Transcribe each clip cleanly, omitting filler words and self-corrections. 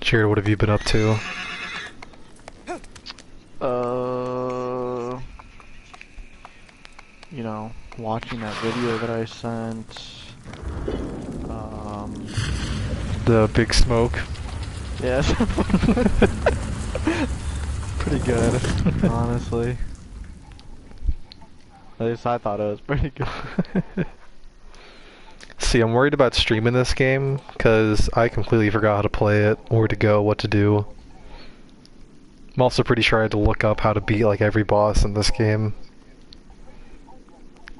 Jared, what have you been up to? You know, watching that video that I sent. The big smoke. Yes. Pretty good, honestly. At least I thought it was pretty good. See, I'm worried about streaming this game, because I completely forgot how to play it, where to go, what to do. I'm also pretty sure I had to look up how to beat like every boss in this game.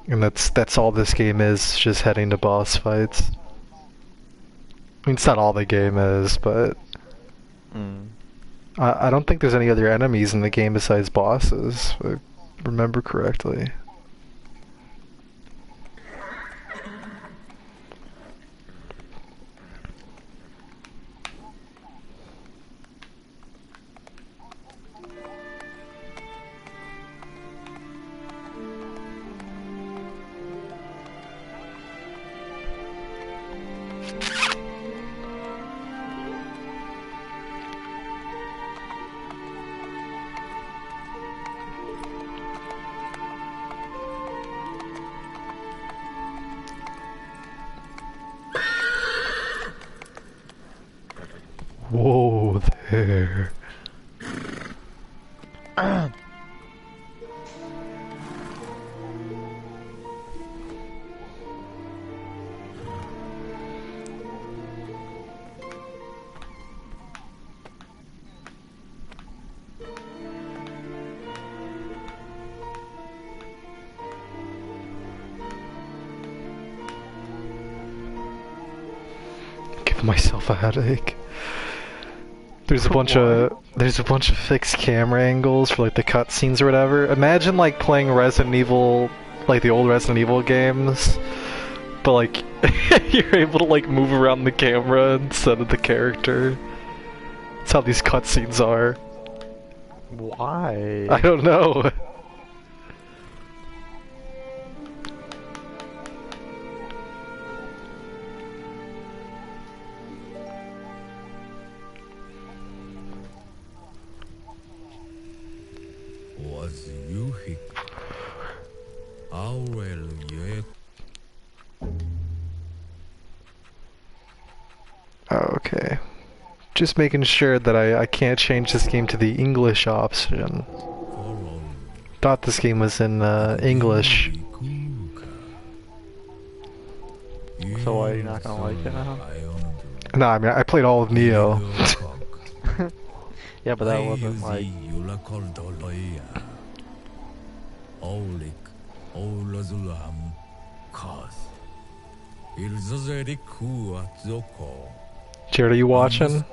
And that's all this game is, just heading to boss fights. I mean, it's not all the game is, but... I don't think there's any other enemies in the game besides bosses, if I remember correctly. Whoa there. Give myself a headache. There's a bunch of fixed camera angles for like the cutscenes or whatever. Imagine like playing Resident Evil, like the old Resident Evil games, but like you're able to like move around the camera instead of the character. That's how these cutscenes are. Why? I don't know. Okay. Just making sure that I can't change this game to the English option. Thought this game was in English. So why are you not gonna like it now? No, I mean I played all of Neo. Yeah, but that wasn't like... Jared, are you watching?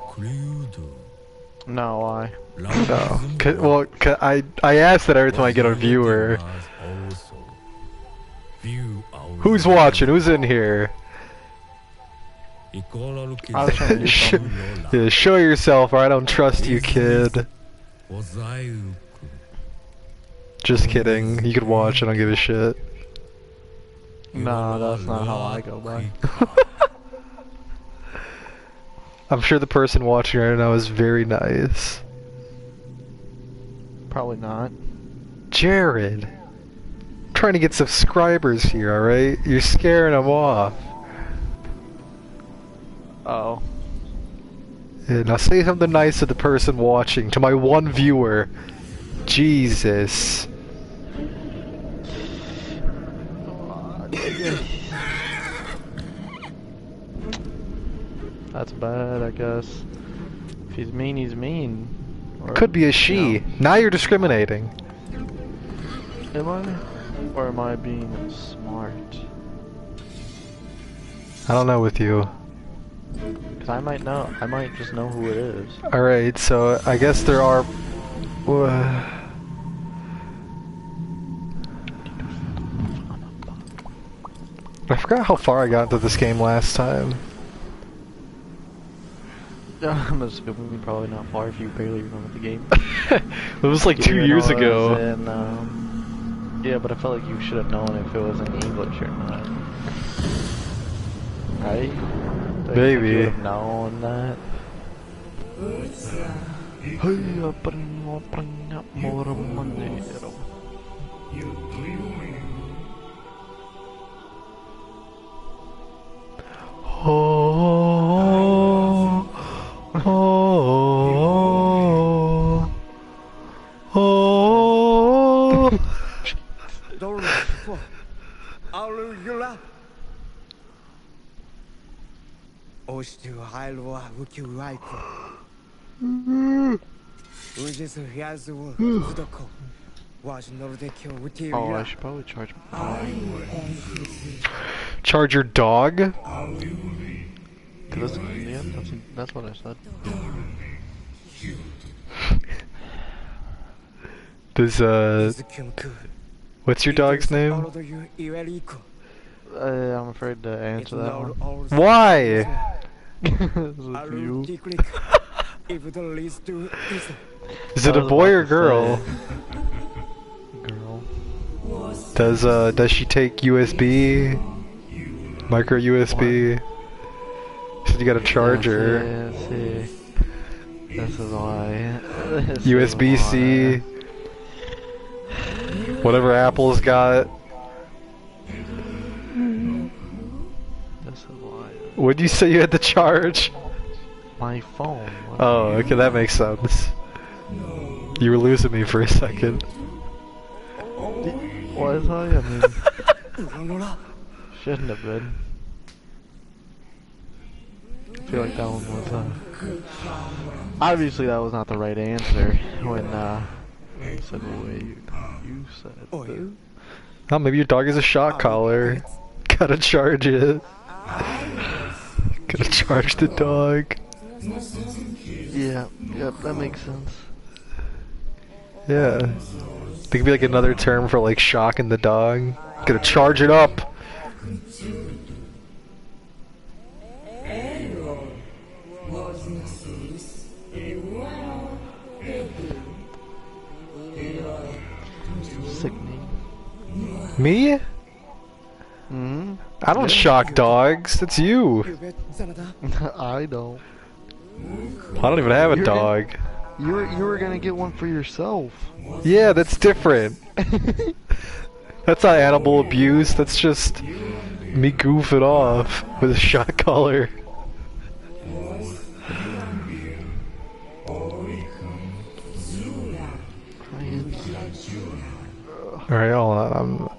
No, why? No. I ask that every time I get a viewer. Who's watching? Who's in here? Yeah, show yourself or I don't trust you, kid. Just kidding. You could watch, I don't give a shit. No, that's not how I go by. I'm sure the person watching right now is very nice. Probably not. Jared! I'm trying to get subscribers here, alright? You're scaring them off. Oh. Yeah, now say something nice to the person watching, to my one viewer. Jesus. That's bad, I guess. If he's mean, he's mean. Or, Could be a she. You know. Now you're discriminating. Am I? Or am I being smart? I don't know with you. Because I might know. I might just know who it is. Alright, so I guess there are... I forgot how far I got into this game last time. I'm assuming probably not far if you barely remember the game. It was like 2 years ago. And, yeah, but I felt like you should have known if it was in English or not. Right? Maybe. You would have known that. Hey, pring, more money. Oh, oh, oh. Oh, I should probably charge my dog more. Charge your dog? Yeah, that's what I said. Does, what's your dog's name? I'm afraid to answer that one. Why? With you. Is it a boy or girl? Girl. Does she take USB? Micro USB? So you gotta charge her. Yeah, see. This is why. USB-C. Whatever Apple's got. This is why. What'd you say you had to charge? My phone. Oh, okay, that makes sense. You were losing me for a second. Was I? I mean, shouldn't have been. I feel like that one was, obviously that was not the right answer when, you said, wait, you said this. Oh, maybe your dog is a shock collar. Gotta charge it. Gotta charge the dog. Yeah, yep, that makes sense. Yeah. It could be like another term for like shocking the dog. Gotta charge it up. Sickening. Me? Hmm? I don't shock dogs. That's you. I don't. I don't even have a dog. You were gonna get one for yourself. Yeah, that's different. That's not animal abuse. That's just me goofing off with a shock collar. Alright, hold on.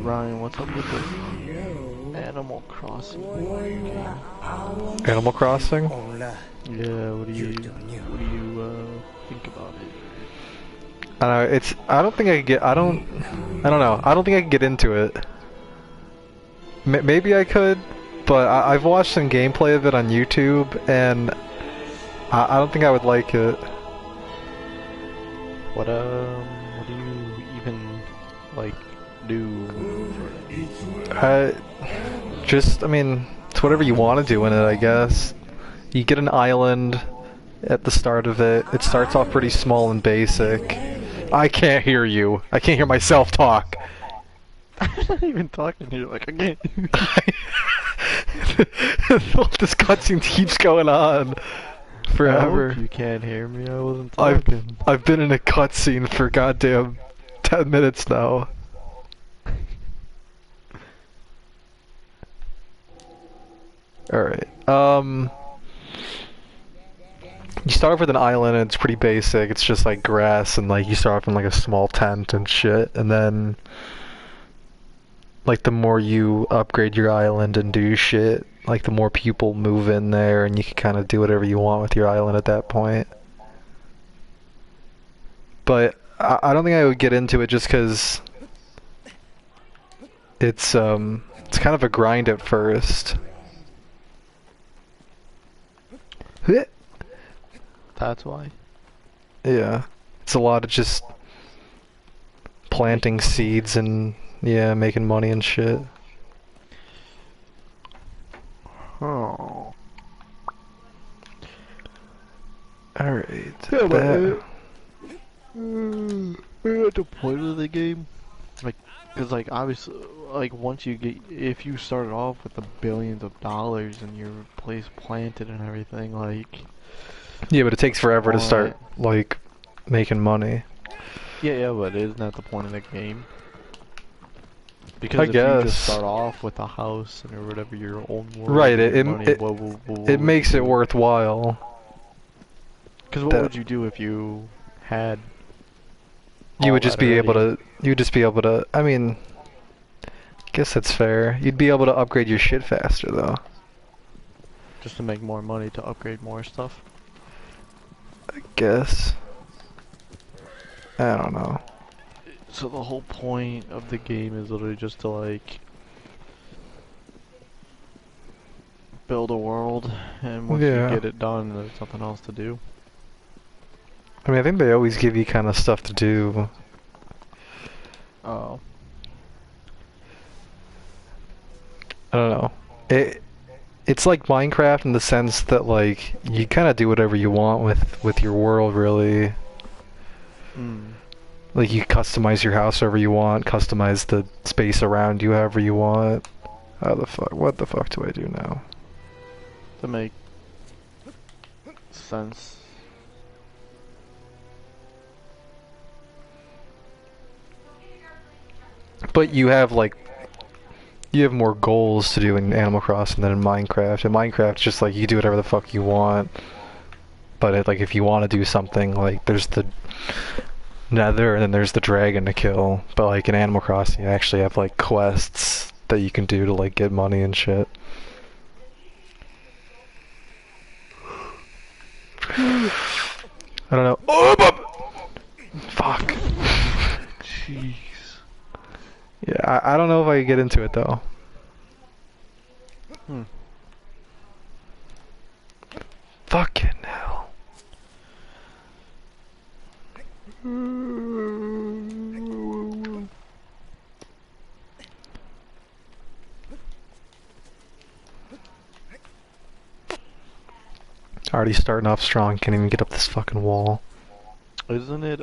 Ryan, what's up with this Animal Crossing? Animal Crossing? Yeah, what do you think about it? I don't know, I don't think I could get, I don't know. I don't think I could get into it. Maybe I could, but I've watched some gameplay of it on YouTube, and I don't think I would like it. What do you even, like, do for it? I mean, it's whatever you want to do in it, I guess. You get an island at the start of it. It starts off pretty small and basic. I can't hear you. I can't hear myself talk. I'm not even talking to you, like, I can't. This cutscene keeps going on forever. I hope you can't hear me. I wasn't talking. I've been in a cutscene for goddamn 10 minutes now. Alright, you start off with an island and it's pretty basic. It's just like grass and like you start off in like a small tent and shit, and then like the more you upgrade your island and do shit, like the more people move in there and you can kind of do whatever you want with your island at that point. But I don't think I would get into it just because it's kind of a grind at first. That's why. Yeah, it's a lot of just planting seeds and yeah, making money and shit. Oh. Alright. Yeah, We're at the point of the game, like, cause like obviously, like once you get, if you started off with the billions of dollars and your place planted and everything, like, Yeah, but it takes forever to start what? like making money. Yeah, yeah, but isn't that the point of the game? I Because if you just guess. start off with a house and or whatever your own world Right. and It your it money, it, what it would you makes it do? worthwhile. Because what That would you do if you had you all would just that be able already? to. You'd just be able to. I mean, I guess that's fair. You'd be able to upgrade your shit faster though. Just to make more money to upgrade more stuff? Guess. I don't know. So the whole point of the game is literally just to like build a world, and once you Yeah. get it done, there's nothing else to do. I mean, I think they always give you kind of stuff to do. Oh. I don't know. It's like Minecraft in the sense that like you kind of do whatever you want with your world really. Hmm. Like you customize your house however you want, customize the space around you however you want. How the fuck? What the fuck do I do now? To make sense. But you have more goals to do in Animal Crossing than in Minecraft. In Minecraft, it's just like you do whatever the fuck you want. But like if you want to do something, like there's the Nether and then there's the dragon to kill. But like in Animal Crossing, you actually have like quests that you can do to like get money and shit. I don't know. Oh, fuck. Jeez. Yeah, I don't know if I can get into it though. Hmm. Fucking hell. Already starting off strong, can't even get up this fucking wall. Isn't it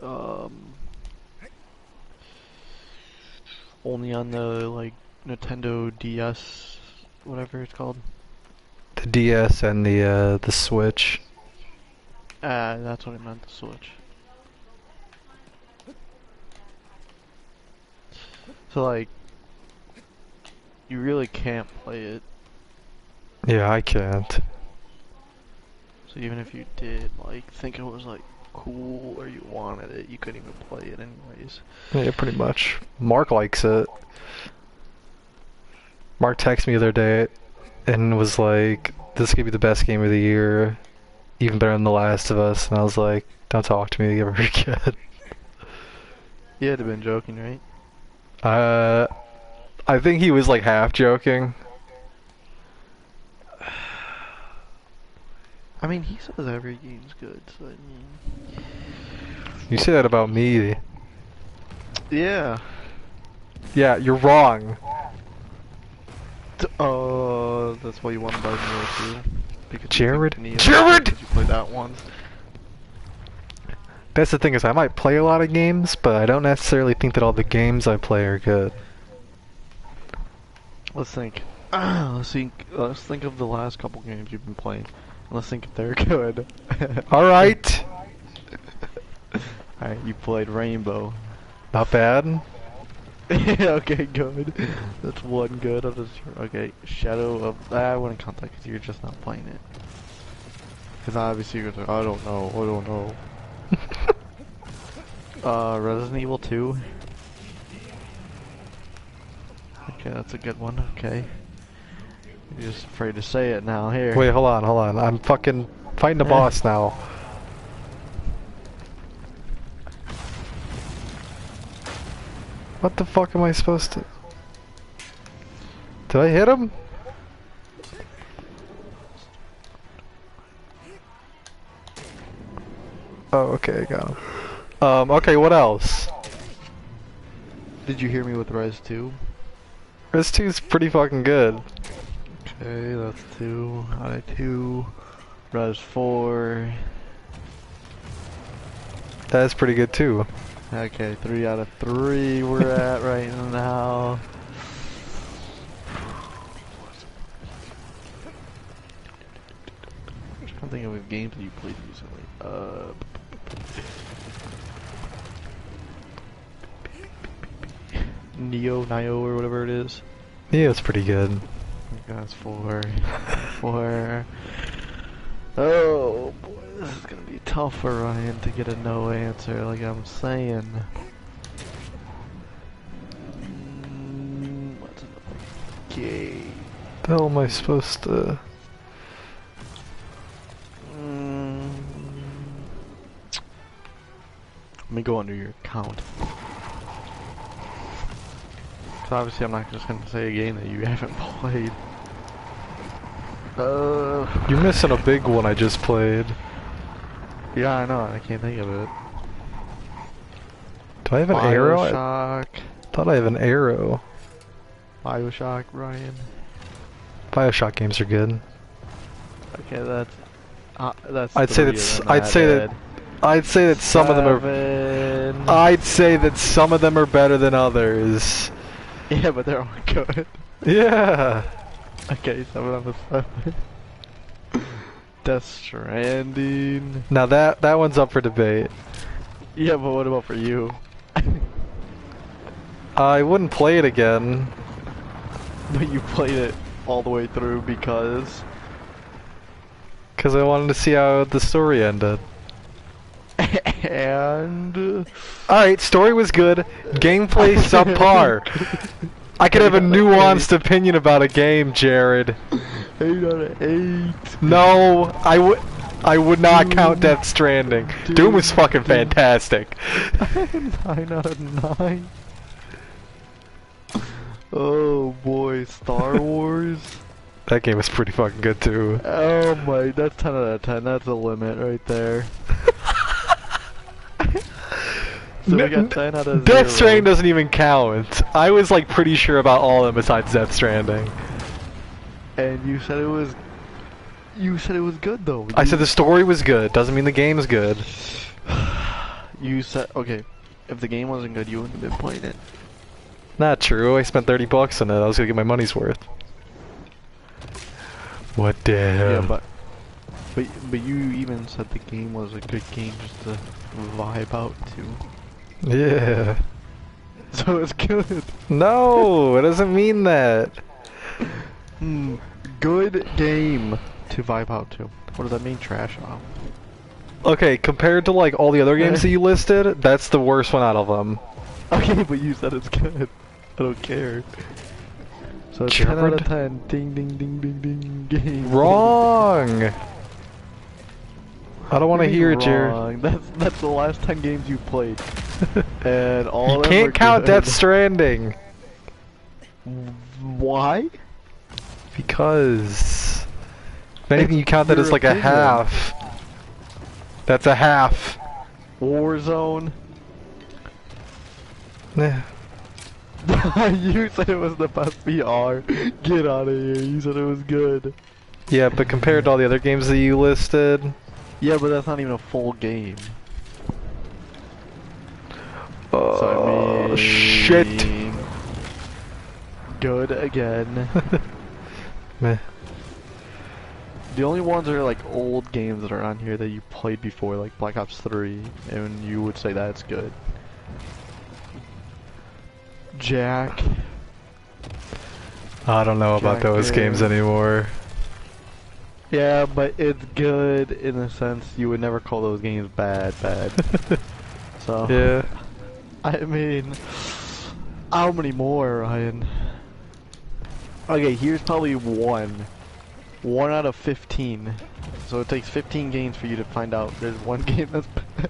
only on the like Nintendo DS, whatever it's called? The DS and the Switch. Ah, that's what I meant, the Switch. So like, you really can't play it. Yeah, I can't. So even if you did like think it was like cool or you wanted it, you couldn't even play it anyways. Yeah, pretty much. Mark likes it. Mark texted me the other day and was like, "This could be the best game of the year, even better than The Last of Us." And I was like, "Don't talk to me ever again." You had to been joking, right? Uh, I think he was like half joking. I mean, he says every game's good, so I mean... You say that about me. Yeah. Yeah, you're wrong. That's why you want to buy Neo 2. Because you Jared? think Neo's good Jared! 'cause you played that once. That's the thing is I might play a lot of games, but I don't necessarily think that all the games I play are good. Let's think. Let's think of the last couple games you've been playing. And let's think if they're good. Alright. Alright, you played Rainbow. Not bad. Okay, good. That's one good. Okay, Shadow of... I wouldn't count that because you're just not playing it. Because obviously you're like, I don't know. Resident Evil 2. Okay, that's a good one. Okay. You're just afraid to say it now. Here. Wait, hold on. I'm fucking fighting the boss now. What the fuck am I supposed to... Did I hit him? Oh, okay, I got him. Okay, what else? Did you hear me with Res 2? Res 2 is pretty fucking good. Okay, that's 2 out of 2. Res 4. That's pretty good too. Okay, 3 out of 3 we're at right now. I'm trying to think of games that you played recently. Nio, or whatever it is. Yeah, it's pretty good. That's 4. 4. Oh boy, this is gonna be tough for Ryan to get a no answer, like I'm saying. What's another game? The hell am I supposed to? Let me go under your account. Cause obviously I'm not just gonna say a game that you haven't played. You're missing a big one I just played. Yeah, I know, I can't think of it. Do I have an arrow? Bioshock. I thought I have an arrow. Bioshock, Ryan. Bioshock games are good. Okay, that's. I'd say I'd say that some of them are. I'd say that some of them are better than others. Yeah, but they're all good. Yeah. Okay, 7 out of 7. Death Stranding. Now that one's up for debate. Yeah, but what about for you? I wouldn't play it again. But you played it all the way through because I wanted to see how the story ended. and Alright, story was good. Gameplay subpar. I could have a nuanced opinion about a game, Jared. 8 out of 8. No, I would not count Death Stranding. Doom was fucking fantastic. 9 out of 9. Oh boy, Star Wars. That game was pretty fucking good too. Oh my, that's 10 out of 10. That's a limit right there. So we got 10 out of 0. Death Stranding doesn't even count. I was like pretty sure about all of them besides Death Stranding. And you said it was. You said it was good though. I said the story was good. Doesn't mean the game's good. You said okay. If the game wasn't good, you wouldn't have been playing it. Not true. I spent $30 on it. I was gonna get my money's worth. What the hell? Yeah, but you even said the game was a good game just to vibe out to. Yeah. So it's good. No, it doesn't mean that. Good game to vibe out to. What does that mean? Trash off. Okay, compared to like all the other games that you listed, that's the worst one out of them. Okay, but you said it's good. I don't care. So it's 10 out of 10. Ding ding ding ding ding game. Wrong. I don't want to hear it, Jared. That's the last 10 games you played. And all You of them can't are count good. Death Stranding. Why? Because if anything, you count that your as like a opinion. half. That's a half. Warzone. Yeah. You said it was the best VR. Get out of here. You said it was good. Yeah, but compared to all the other games that you listed. Yeah, but that's not even a full game. Oh, So, I mean, shit. Good again. Meh. The only ones that are like old games that are on here that you played before, like Black Ops 3, and you would say that's good. Jack. I don't know about Jack those games anymore. Yeah, but it's good in the sense you would never call those games bad. So. Yeah. I mean, how many more, Ryan? Okay, here's probably one. 1 out of 15. So it takes 15 games for you to find out there's one game that's bad.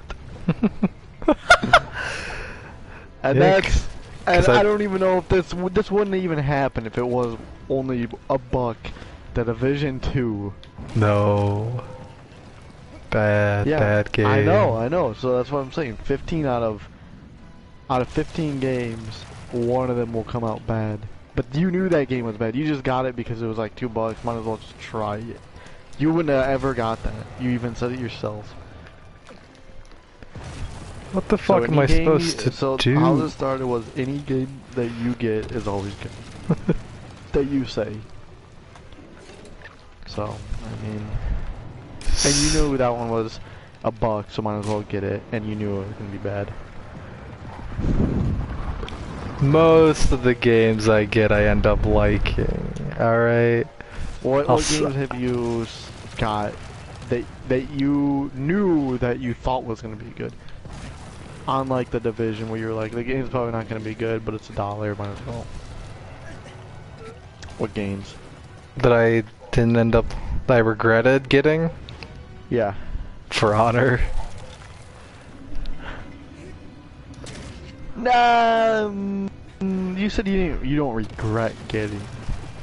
And Yeah, that's... And I don't even know if this wouldn't even happen if it was only $1. The Division 2. No. Bad game. I know. So that's what I'm saying. 15 out of 15 games, one of them will come out bad. But you knew that game was bad. You just got it because it was like $2. Might as well just try it. You wouldn't have ever got that. You even said it yourself. What the So fuck am any I game, supposed to so do? how this started was any game that you get is always good. That you say. So, I mean, and you knew that one was $1, so might as well get it, and you knew it was gonna be bad. Most of the games I get, I end up liking. Alright? What games have you got that you knew that you thought was gonna be good? Unlike the Division, where you're like, the game's probably not gonna be good, but it's $1, might as well. What games? That I didn't end up, that I regretted getting? Yeah. For Honor. Nah, you said you don't regret getting.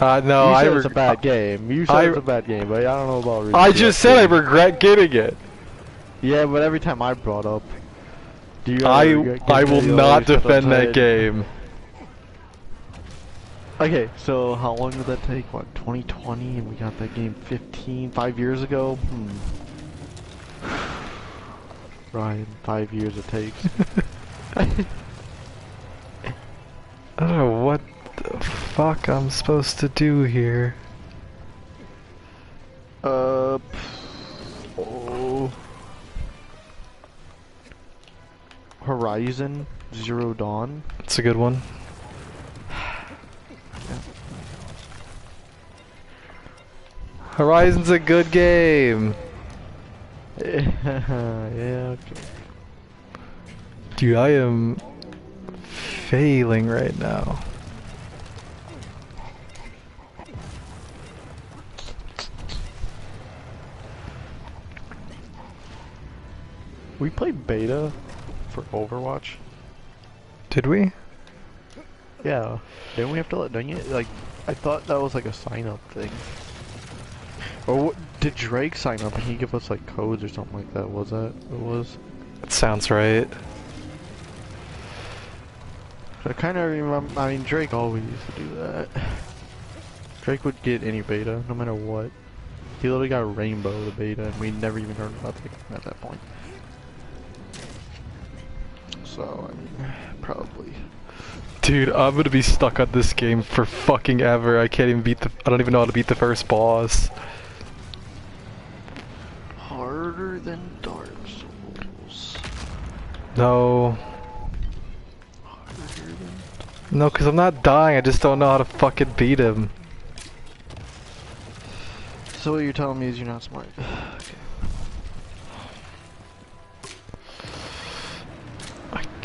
No, You said it's a bad game. You said it's a bad game, but I don't know about regret. I just said I regret getting it. Yeah, but every time I brought up, do you I will not always have to defend that play it? game. Okay, so how long did that take? What, 2020, and we got that game 5 years ago? Ryan, 5 years it takes. I don't know what the fuck I'm supposed to do here. Oh. Horizon Zero Dawn. It's a good one. Horizon's a good game. Yeah, okay. Dude, I am failing right now. We played beta for Overwatch. Did we? Yeah. Didn't we have to don't you like I thought that was like a sign up thing. Or did Drake sign up and he give us like codes or something like that? Was that what it was? That sounds right. I kind of remember, I mean Drake always used to do that. Drake would get any beta, no matter what. He literally got Rainbow, the beta, and we never even heard about it at that point. So, I mean, probably. Dude, I'm gonna be stuck on this game for fucking ever. I can't even beat I don't even know how to beat the first boss. Harder than Dark Souls. No. No, because I'm not dying, I just don't know how to fucking beat him. So what you're telling me is you're not smart. Okay.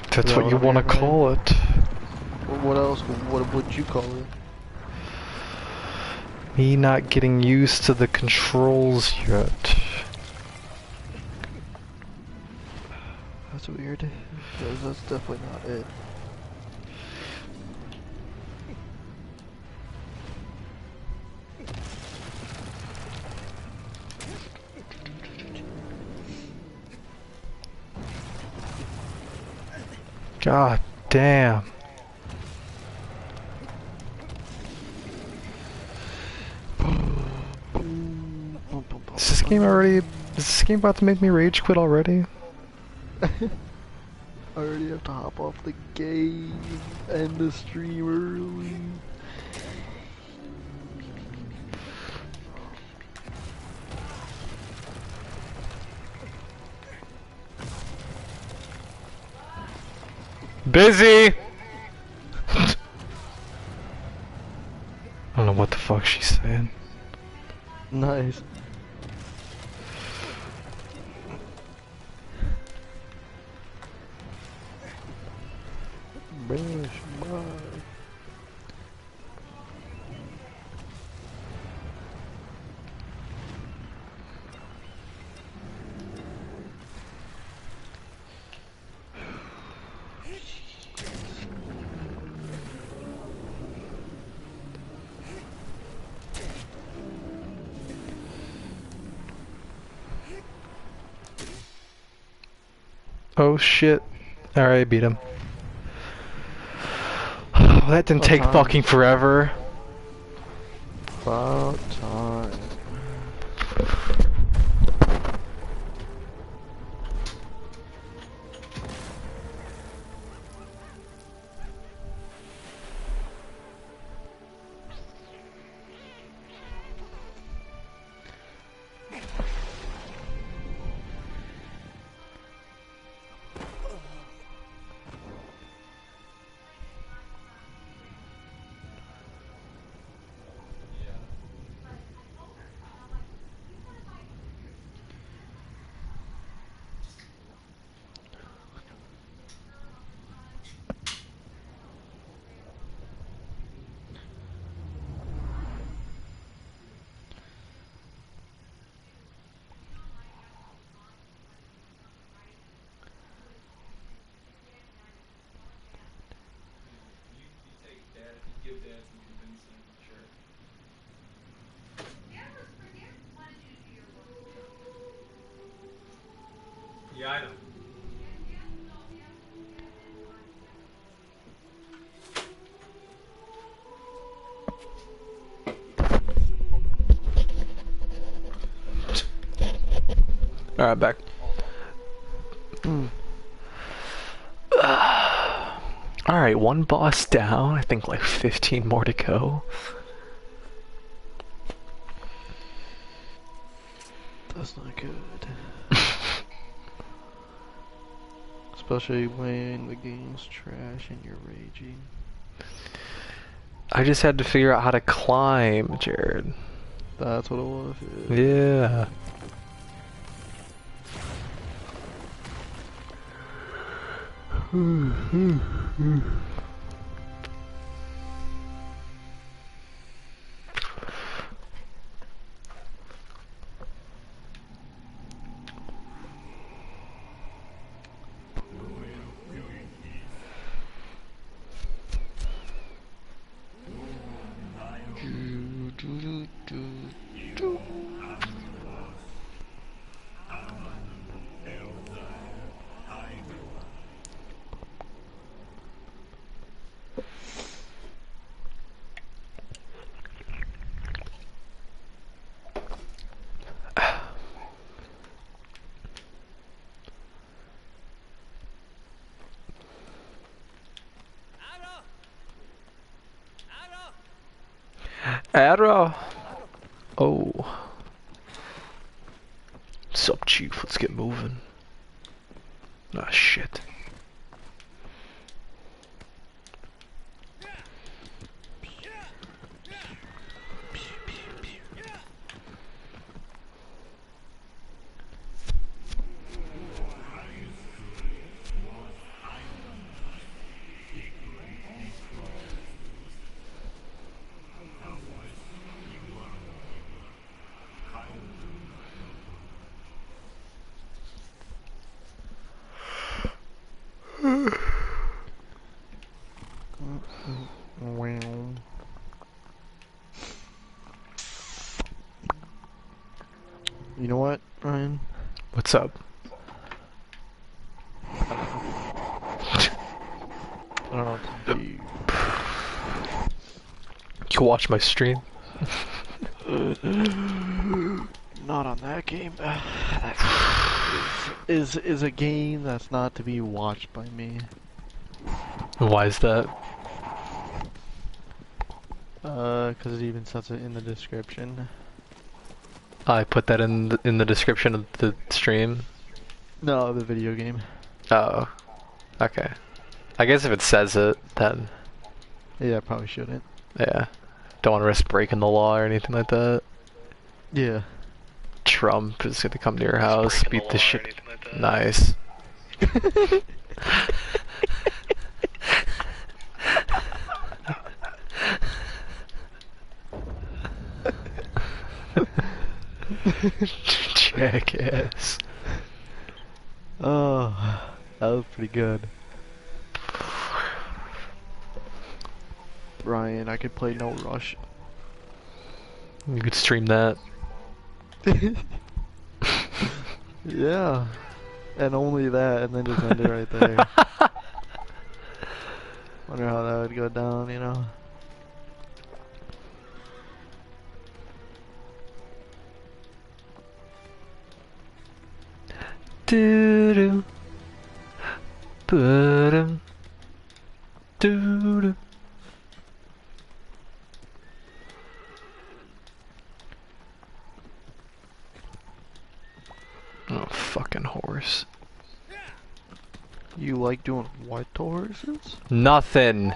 That's what you want to call it. What else? What would you call it? Me not getting used to the controls yet. That's weird. That's definitely not it. God damn. Is this game already... Is this game about to make me rage quit already? I already have to hop off the game, end the stream early. Busy! I don't know what the fuck she's saying. Nice. Oh shit. Alright, beat him. That didn't take fucking forever. About time. Yeah, I know. Alright, back. Alright, one boss down. I think like 15 more to go. That's not good. Especially when the game's trash and you're raging. I just had to figure out how to climb, Jared. That's what it was. Yeah. Arrow. Oh. Sup, chief? Let's get moving. Ah, shit. You know what, Ryan? What's up? I don't know what to do. You can watch my stream. Not on that game. That is a game that's not to be watched by me. Why is that? Because it even says it in the description. I put that in the description of the stream. No, the video game. Oh, okay. I guess if it says it, then Yeah, I probably shouldn't. yeah. Don't want to risk breaking the law or anything like that. Yeah. Trump is gonna come to your house, beat the shit. Nice. Jackass. Oh, that was pretty good. Brian, I could play No Rush. You could stream that. Yeah. And only that, and then just end it right there. Wonder how that would go down, you know? Doo-doo. Ba-dum. Doo-doo. Oh, fucking horse. You like doing what to horses? Nothing.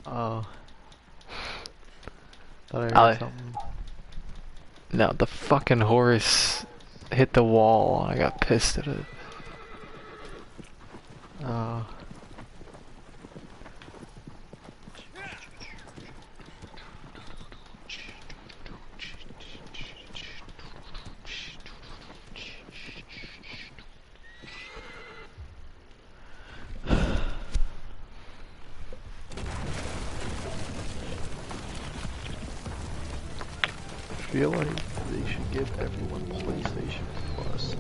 Oh. Thought I I- heard something. No, the fucking horse hit the wall. I got pissed at it. Oh. feel like they should give everyone PlayStation Plus.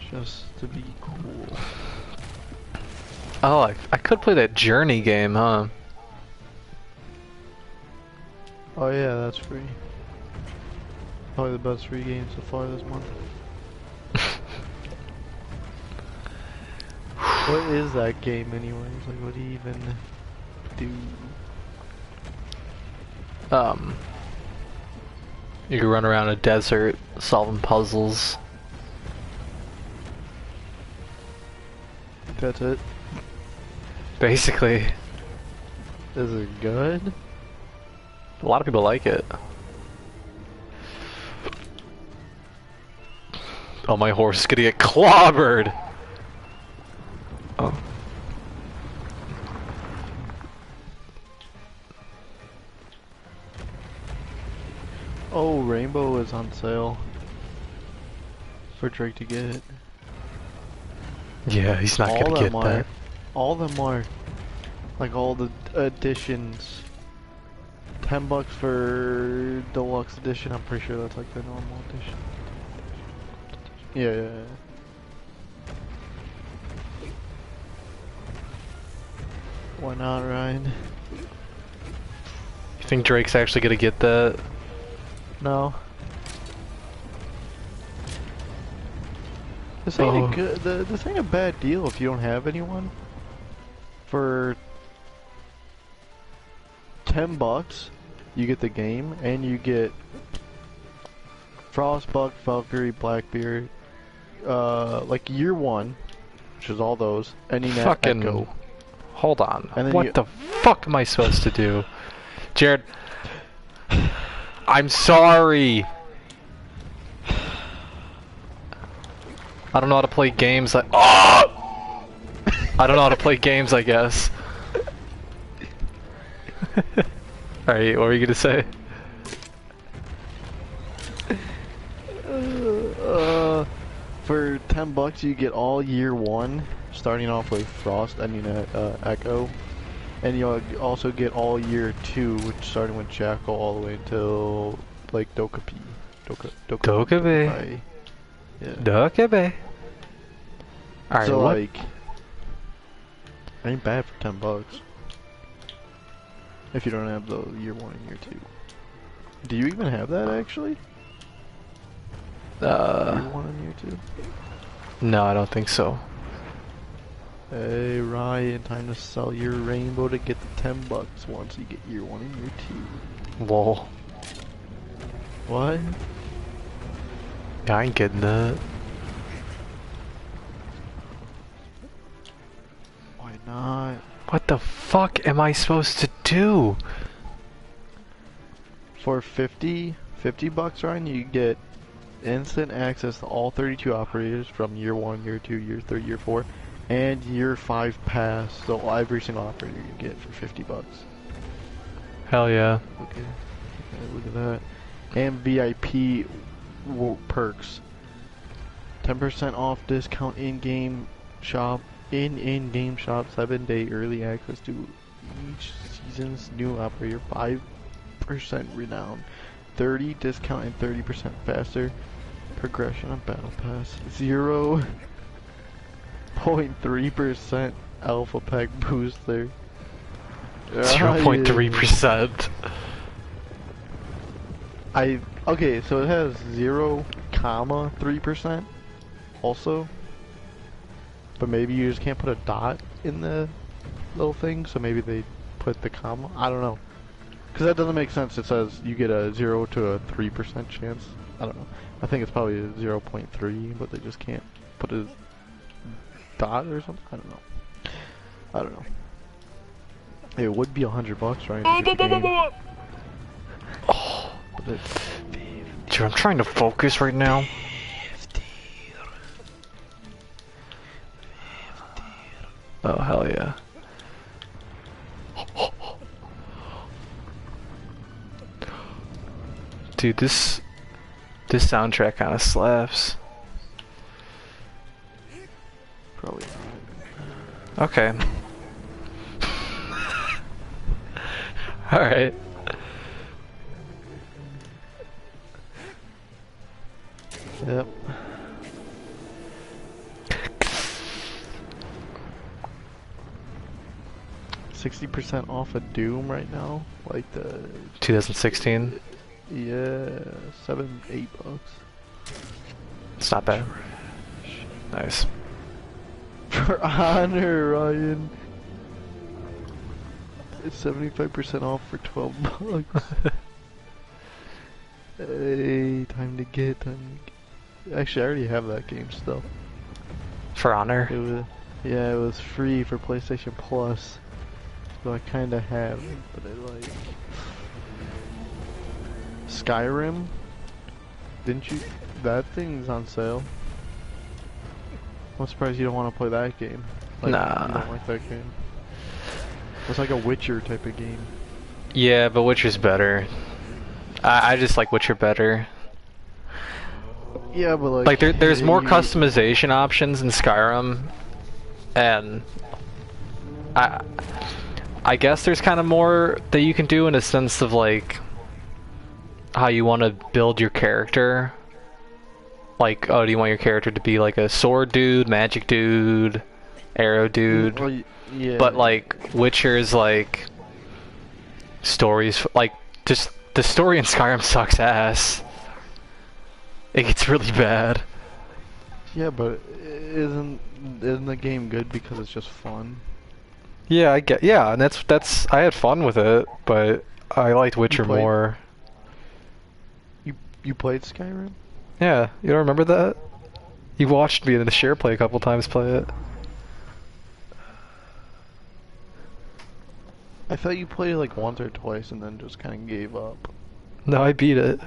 Just to be cool. Oh, I could play that Journey game, huh? Oh yeah, that's free. Probably the best free game so far this month. What is that game anyways? Like, what do you even do? You can run around a desert solving puzzles. That's it? Basically. Is it good? A lot of people like it. Oh, my horse is gonna get clobbered! Oh. Oh, Rainbow is on sale. For Drake to get. Yeah, he's not gonna get that. All of them are. Like all the editions. $10 for deluxe edition. I'm pretty sure that's like the normal edition. Yeah. Why not, Ryan? You think Drake's actually gonna get that? No. This ain't a good. This ain't a bad deal if you don't have anyone. For $10, you get the game and you get Frostbuck, Valkyrie, Blackbeard, like year one, which is all those. Any Fucking Echo. Hold on. And then What the fuck am I supposed to do? Jared, I'm sorry. I don't know how to play games like I don't know how to play games, I guess. Alright, what were you gonna say? For $10 you get all year one, starting off with Frost, Echo. And you also get all year two, which starting with Jackal all the way until like Dokkaebi. Dokkaebi. Yeah. Dokkaebi. Alright, So what? like, ain't bad for $10. If you don't have the year one and year two. Do you even have that actually? Year one and year two? No, I don't think so. Hey Ryan, time to sell your rainbow to get the $10 once you get year one and year two. Lol. What? Yeah, I ain't getting that. Why not? What the fuck am I supposed to do? For $50, Ryan, you get instant access to all 32 operators from year 1, year 2, year 3, year 4, and year 5 pass. So every single operator you get for $50. Hell yeah. Okay, look at that. And VIP perks. 10% off discount in-game shop. In-game shop, 7-day early access to each season's new operator, 5% renown, 30 discount and 30% faster progression on battle pass, 0.3% alpha pack booster. 0.3%. Okay, so it has 0.3% also. But maybe you just can't put a dot in the little thing, so maybe they put the comma. I don't know. Because that doesn't make sense. It says you get a 0 to a 3% chance. I don't know. I think it's probably a 0.3, but they just can't put a dot or something. I don't know. It would be $100, right? Oh, But it's dude, I'm trying to focus right now. Oh, hell yeah. Dude, this soundtrack kind of slaps. probably Okay. Alright. Yep. 60% off of Doom right now. Like the 2016. yeah, $7-8. It's not bad. Nice. For Honor, Ryan. It's 75% off for $12. Hey, time to get. Actually, I already have that game still. For Honor. It was, yeah, it was free for PlayStation Plus, so I kind of have it. But I like Skyrim. Didn't you? That thing's on sale. I'm surprised you don't want to play that game. Like, Nah. you don't like that game. It's like a Witcher type of game. Yeah, but Witcher's better. I just like Witcher better. Yeah, but like... Like, there's more customization options in Skyrim, and I guess there's kind of more that you can do in a sense of, like, how you want to build your character. Like, oh, do you want your character to be like a sword dude, magic dude, arrow dude? Well, yeah. But, like, Witcher's, like, stories, like, just the story in Skyrim sucks ass. It gets really bad. Yeah, but isn't the game good because it's just fun? Yeah, and that's I had fun with it, but I liked Witcher more. You played Skyrim? Yeah, you don't remember that? You watched me in the share play a couple times play it. I thought you played it like once or twice and then just kind of gave up. No, I beat it.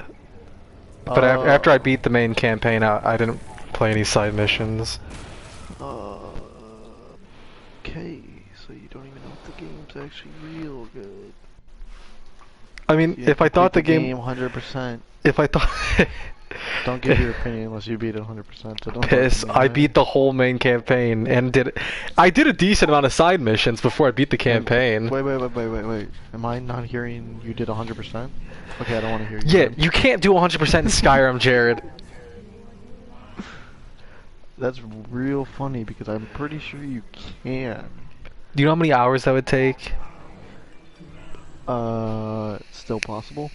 But after I beat the main campaign, I didn't play any side missions. Okay, so you don't even know if the game's actually real good. I mean, if I thought the game 100%. If I thought... Don't give your opinion unless you beat it 100%. So don't Piss, I beat the whole main campaign and I did a decent amount of side missions before I beat the campaign. Wait. Am I not hearing you did 100%? Okay, I don't want to hear you. Yeah, you can't do 100% in Skyrim, Jared. That's real funny because I'm pretty sure you can. Do you know how many hours that would take? It's still possible.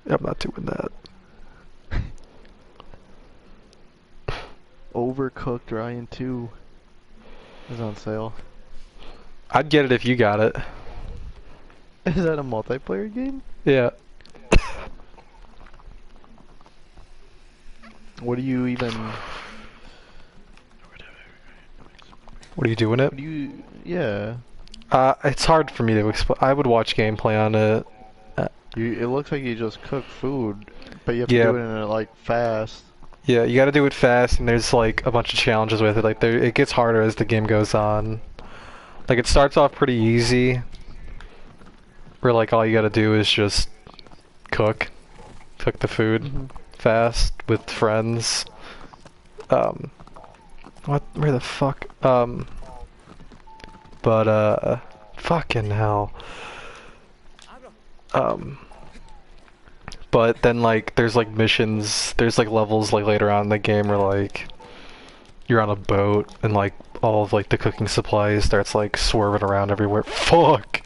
I'm not doing that. Overcooked Ryan 2 is on sale. I'd get it if you got it. Is that a multiplayer game? Yeah. What do you even... What are you doing it? What do you... Yeah. It's hard for me to explain. I would watch gameplay on it. It looks like you just cook food, but you have to do it in a, like, fast. Yeah, you gotta do it fast, and there's, like, a bunch of challenges with it. Like, it gets harder as the game goes on. Like, it starts off pretty easy, where, like, all you gotta do is just cook the food fast with friends. Where the fuck? Fucking hell. But then, like, there's, like, missions, there's, like, levels, like, later on in the game where, like, you're on a boat, and, like, all of, like, the cooking supplies starts, like, swerving around everywhere. Fuck!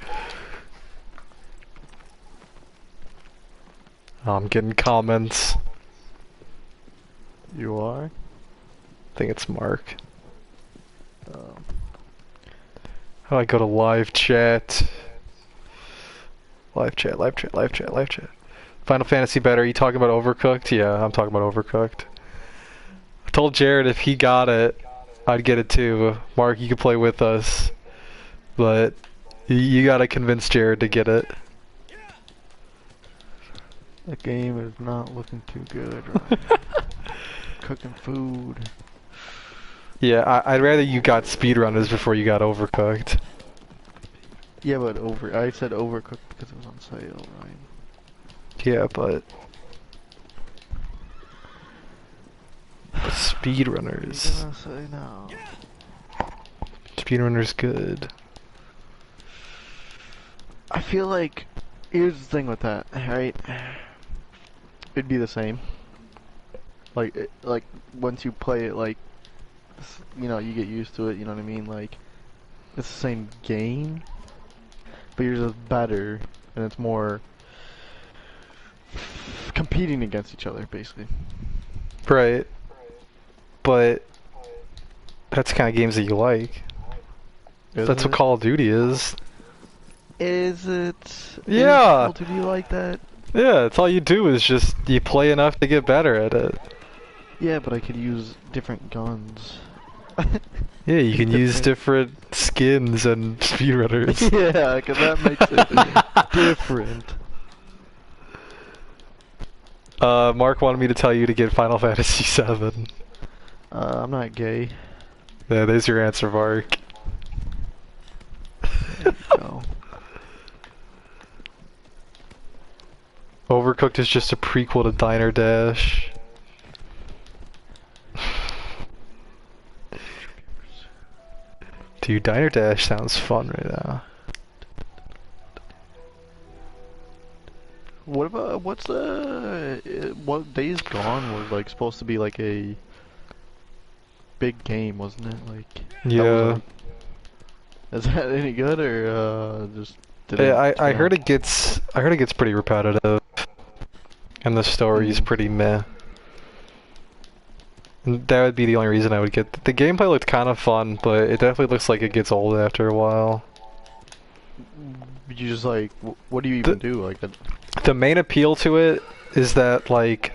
I'm getting comments. You are? I think it's Mark. How do I go to live chat? Live chat. Final Fantasy better. Are you talking about Overcooked? Yeah, I'm talking about Overcooked. I told Jared if he got it, I'd get it too. Mark, you can play with us. But you gotta convince Jared to get it. The game is not looking too good, right? Cooking food. Yeah, I'd rather you got speedrunners before you got Overcooked. Yeah, but I said Overcooked because it was on sale, right? Yeah, but speedrunners. I'm gonna say no. Speedrunners good. I feel like Here's the thing with that, right? It'd be the same. Like once you play it, like you know, you get used to it. You know what I mean? Like it's the same game, but yours is better, and it's more competing against each other, basically. Right. But that's the kind of games that you like. That's what Call of Duty is. Is it? Yeah. Is Call of Duty like that? Yeah, it's all you do is just you play enough to get better at it. Yeah, but I could use different guns. Yeah, you can use different skins and speedrunners. Yeah, because that makes it different. Mark wanted me to tell you to get Final Fantasy VII. I'm not gay. Yeah, there's your answer, Mark. There you go. Overcooked is just a prequel to Diner Dash. Dude, Diner Dash sounds fun right now. What about what Days Gone was like supposed to be like a big game, wasn't it? Like Yeah. Is that any good or just? Yeah, I heard it gets pretty repetitive, and the story's pretty meh. And that would be the only reason I would get. The gameplay looked kind of fun, but it definitely looks like it gets old after a while. You just like, what do you even do like that? The main appeal to it is that like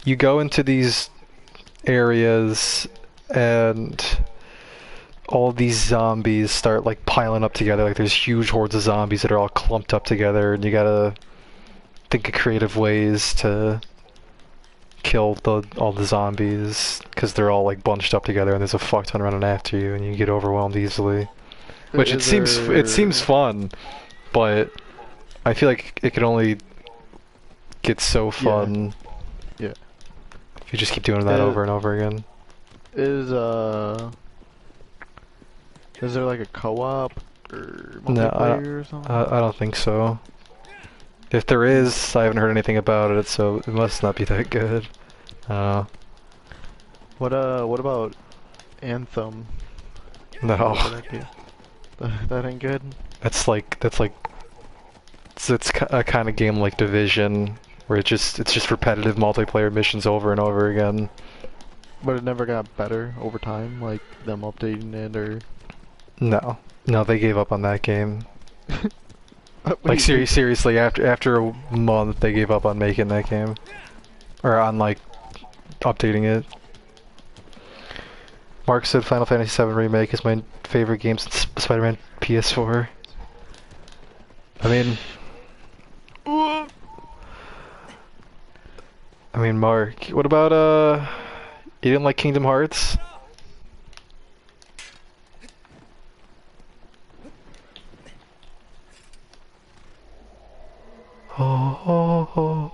you go into these areas and all these zombies start like piling up together. Like there's huge hordes of zombies that are all clumped up together, and you gotta think of creative ways to kill all the zombies because they're all like bunched up together, and there's a fuck ton running after you, and you get overwhelmed easily. Which it seems fun, but I feel like it could only get so fun. Yeah. If you just keep doing that over and over again. Is there like a co-op or multiplayer or something? I don't think so. If there is, I haven't heard anything about it, so it must not be that good. What about Anthem? No. That ain't good. That's a kind of game like Division, where it's just repetitive multiplayer missions over and over again. But it never got better over time, like them updating it or. No, they gave up on that game. Like seriously, after a month, they gave up on making that game, or on like updating it. Mark said Final Fantasy VII Remake is my favorite game since Spider-Man PS4. I mean, Mark, what about you didn't like Kingdom Hearts? Oh.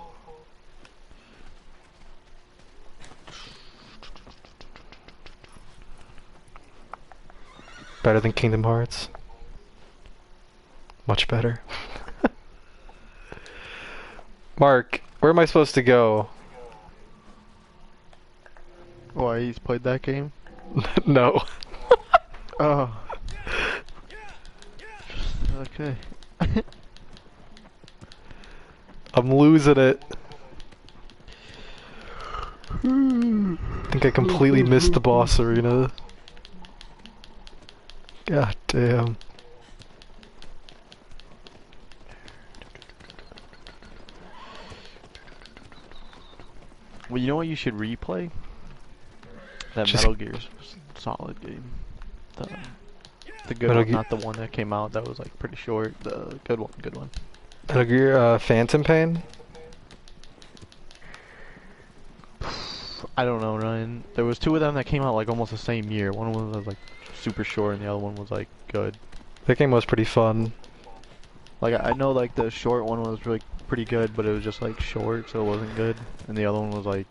Better than Kingdom Hearts? Much better. Mark, where am I supposed to go? Why, he's played that game? No. Oh. Okay. I'm losing it. I think I completely missed the boss arena. God damn. Well, you know what you should replay? That Metal Gear's solid game. The good one, not the one that came out that was like pretty short. The good one. Metal Gear, Phantom Pain? I don't know, Ryan. There was two of them that came out like almost the same year. One was like super short and the other one was like good. That game was pretty fun. Like I know like the short one was really pretty good, but it was just like short, so it wasn't good. And the other one was like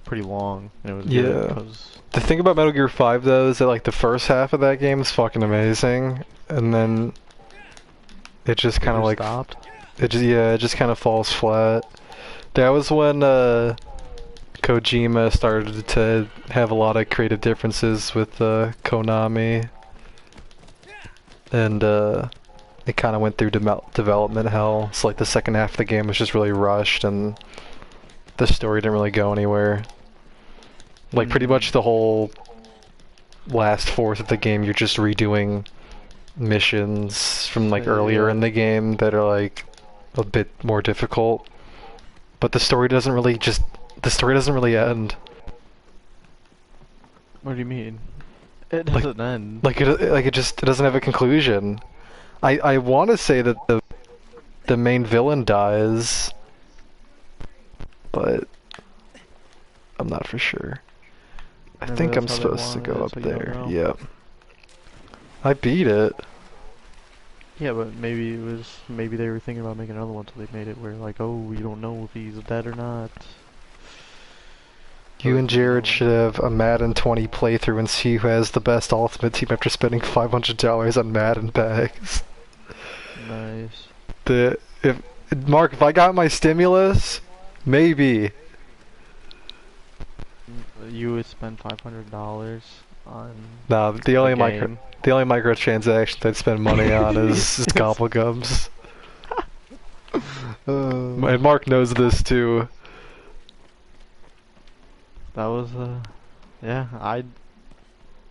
pretty long, and it was good 'cause the thing about Metal Gear 5 though is that like the first half of that game is fucking amazing, and then it just kind of like stopped. it just kind of falls flat. That was when Kojima started to have a lot of creative differences with Konami, and it kind of went through development hell. So like the second half of the game was just really rushed, and the story didn't really go anywhere. Like pretty much the whole last fourth of the game, you're just redoing missions from like earlier in the game that are like a bit more difficult. But the story doesn't really end. What do you mean? It doesn't end. Like it doesn't have a conclusion. I want to say that the main villain dies, but I'm not for sure. I Maybe think I'm that's how they supposed to want go it, up so you don't there. know. Yep. I beat it. Yeah, but maybe they were thinking about making another one, so they made it where like, oh, we don't know if he's dead or not. You and Jared should have a Madden 20 playthrough and see who has the best ultimate team after spending $500 on Madden bags. Nice. Mark, if I got my stimulus, maybe. You would spend $500 on No, the only game. microtransaction I'd spend money on is Gobblegums. And Mark knows this too. That was yeah, I'd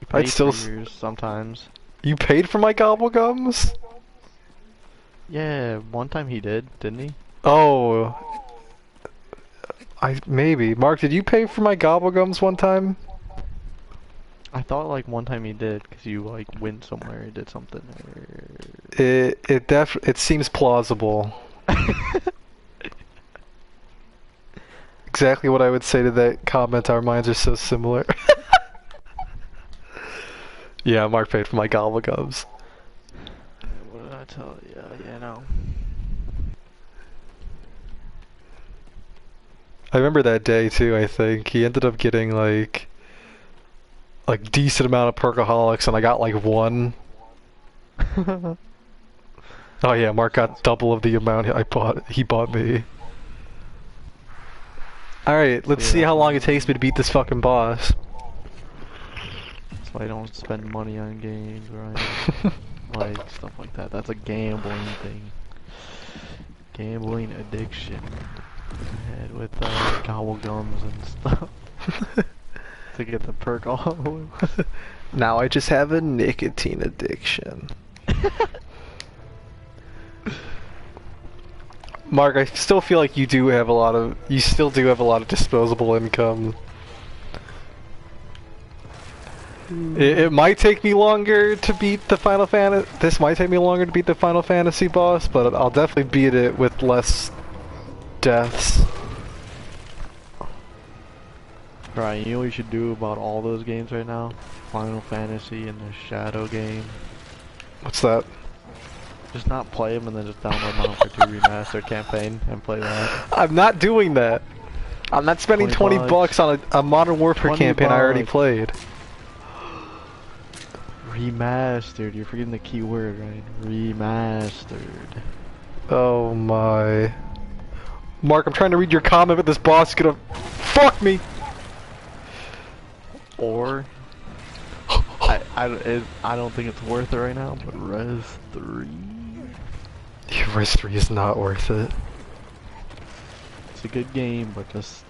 pay still for yours sometimes. You paid for my Gobblegums? Yeah, one time he did, didn't he? Oh, maybe. Mark, did you pay for my Gobblegums one time? I thought like one time he did, cause you like went somewhere and did something. It seems plausible. Exactly what I would say to that comment. Our minds are so similar. Yeah, Mark paid for my Gobblegums. What did I tell you? Yeah, no. I remember that day too. I think he ended up getting like decent amount of Perkaholics, and I got like one. Oh yeah, Mark got double of the amount he bought me. Alright, let's see how long it takes me to beat this fucking boss. That's why I don't spend money on games, right? Like, stuff like that. That's a gambling thing. Gambling addiction. Head with gobble gums and stuff. To get the perk all. Now I just have a nicotine addiction. Mark, I still feel like you still do have a lot of disposable income. It might take me longer to beat the Final Fantasy. This might take me longer to beat the Final Fantasy boss, but I'll definitely beat it with less deaths. Right, you know what you should do about all those games right now? Final Fantasy and the Shadow game. What's that? Just not play them and then just download Modern Warfare 2 Remastered campaign and play that. I'm not doing that. I'm not spending 20 bucks on a Modern Warfare campaign I already played. Remastered, you're forgetting the key word, right? Remastered. Oh my. Mark, I'm trying to read your comment, but this boss is gonna fuck me! Or I don't think it's worth it right now, but Res 3. Yeah, Res 3 is not worth it. It's a good game, but just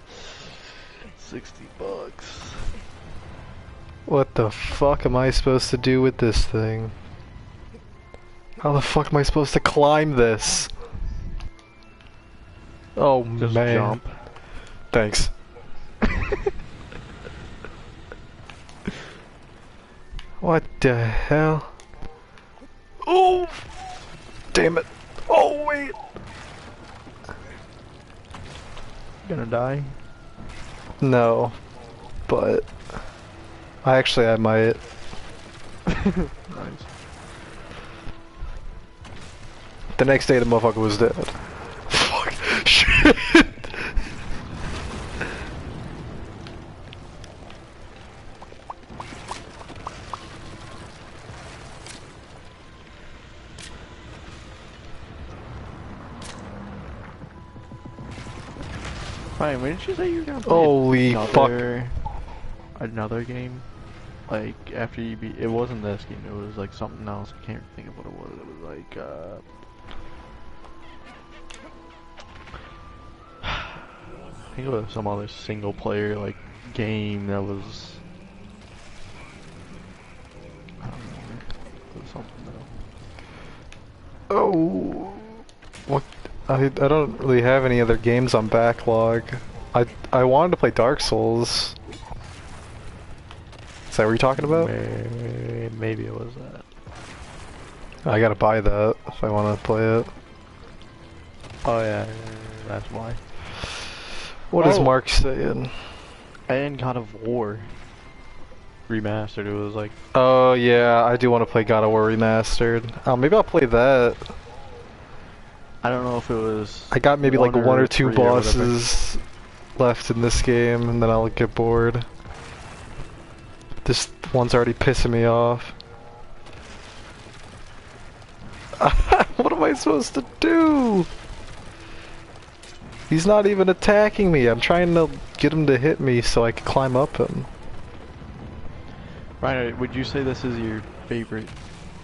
60 bucks. What the fuck am I supposed to do with this thing? How the fuck am I supposed to climb this? Oh Just man. jump. Thanks. What the hell? Oh! Damn it. Oh wait! Gonna die? No. But I might. Nice. The next day the motherfucker was dead. Fuck. Shit! Ryan, when did you say you were gonna play Holy fuck. another game? Like, after you beat... It wasn't this game, it was like something else. I can't think of what it was. It was like, I think it was some other single player, like, game that was... I don't remember. It was something else. Oh. What? I don't really have any other games on backlog. I wanted to play Dark Souls. Is that what you're talking about? Maybe it was that. I gotta buy that if I want to play it. Oh yeah, that's why. What is Mark saying? And God of War remastered. It was like, Oh yeah, I do want to play God of War Remastered. Oh, maybe I'll play that. I don't know if it was. I got maybe like one or two three or whatever. bosses left in this game, and then I'll get bored. This one's already pissing me off. What am I supposed to do? He's not even attacking me. I'm trying to get him to hit me so I can climb up him. Ryan, would you say this is your favorite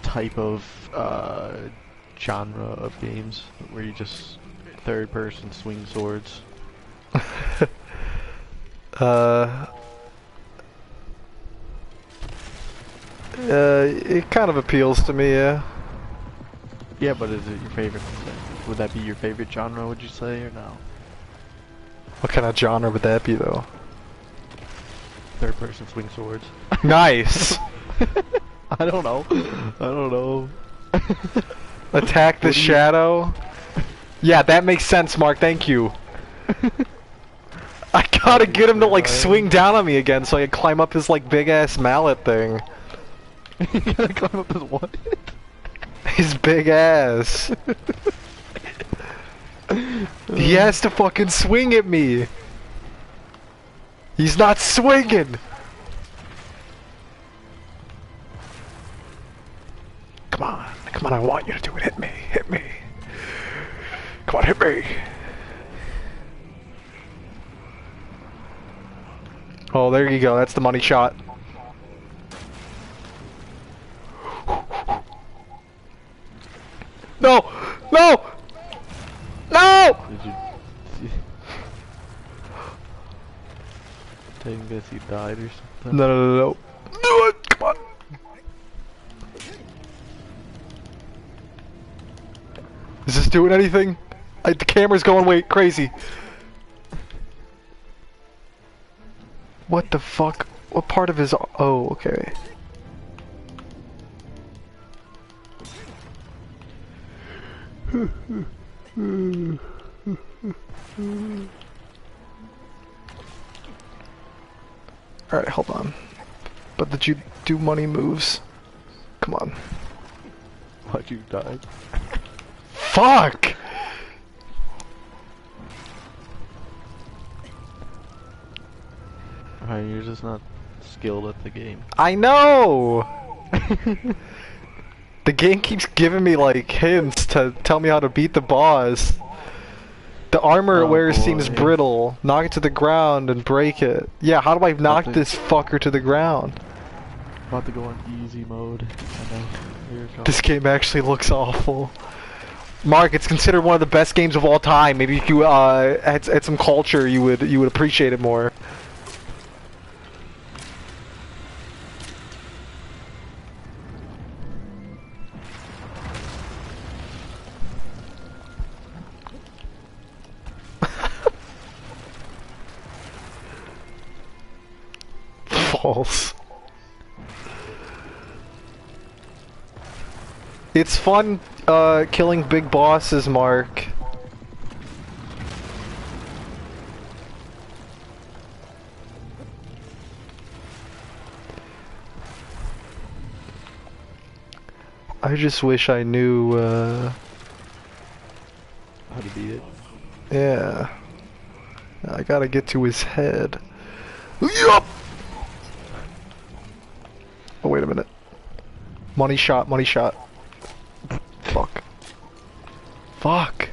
type of genre of games where you just third person swing swords? It kind of appeals to me, yeah. Yeah, but is it your favorite? Would that be your favorite genre, would you say, or no? What kind of genre would that be, though? Third person swing swords. Nice! I don't know. I don't know. Attack the shadow? Yeah, that makes sense, Mark, thank you. I gotta get him to, like, swing down on me again so I can climb up his, like, big-ass mallet thing. You gotta climb up his what? His big ass. He has to fucking swing at me. He's not swinging. Come on, I want you to do it. Hit me. Come on, hit me. Oh, there you go. That's the money shot. No! No! No! Did you think this he died or something? No. Do it! Come on! Is this doing anything? The camera's going way crazy. What the fuck? What part of his... Oh, okay. Alright, hold on. But did you do money moves? Come on. Why'd you die? Fuck! Alright, you're just not skilled at the game. I know! The game keeps giving me like hints to tell me how to beat the boss. The armor it wears seems brittle. Knock it to the ground and break it. Yeah, how do I knock this fucker to the ground? About to go on easy mode. Here it comes. This game actually looks awful. Mark, it's considered one of the best games of all time. Maybe if you had some culture, you would appreciate it more. False. It's fun killing big bosses, Mark. I just wish I knew How to beat it. yeah. I gotta get to his head. Yup! Oh, wait a minute. Money shot. Fuck. Fuck.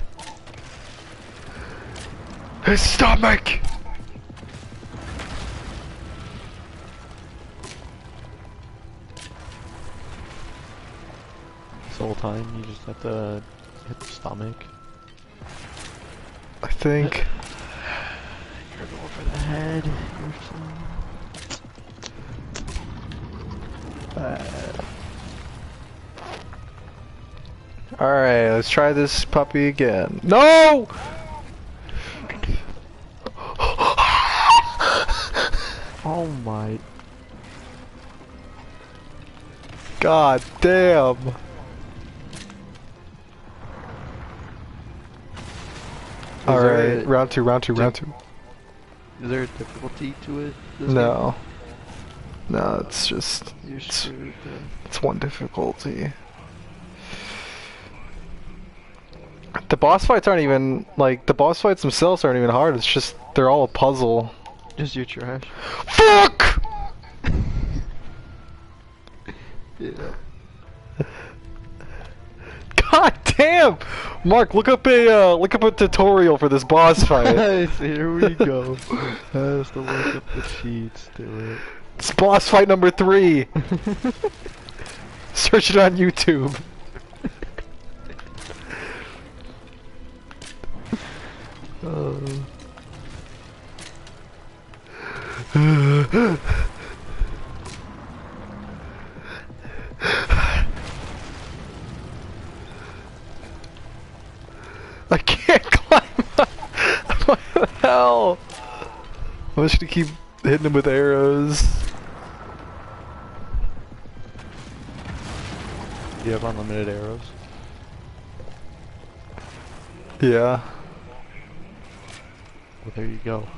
His stomach! This whole time you just have to hit the stomach. I think. You're going for the head. You're so bad. Alright, let's try this puppy again. No! Oh my. God damn. Alright, round two. Is there a difficulty to it? No. No, it's just... You're screwed then. It's one difficulty. The boss fights aren't even, like, the boss fights themselves aren't even hard, it's just, they're all a puzzle. Just your trash. FUCK! Yeah. God damn! Mark, look up a tutorial for this boss fight. Here we go. Has to look up the cheats to it. It's boss fight number 3. Search it on YouTube. I can't climb up. What the hell? I'm just gonna keep hitting him with arrows. Do you have unlimited arrows? Yeah. Well, there you go.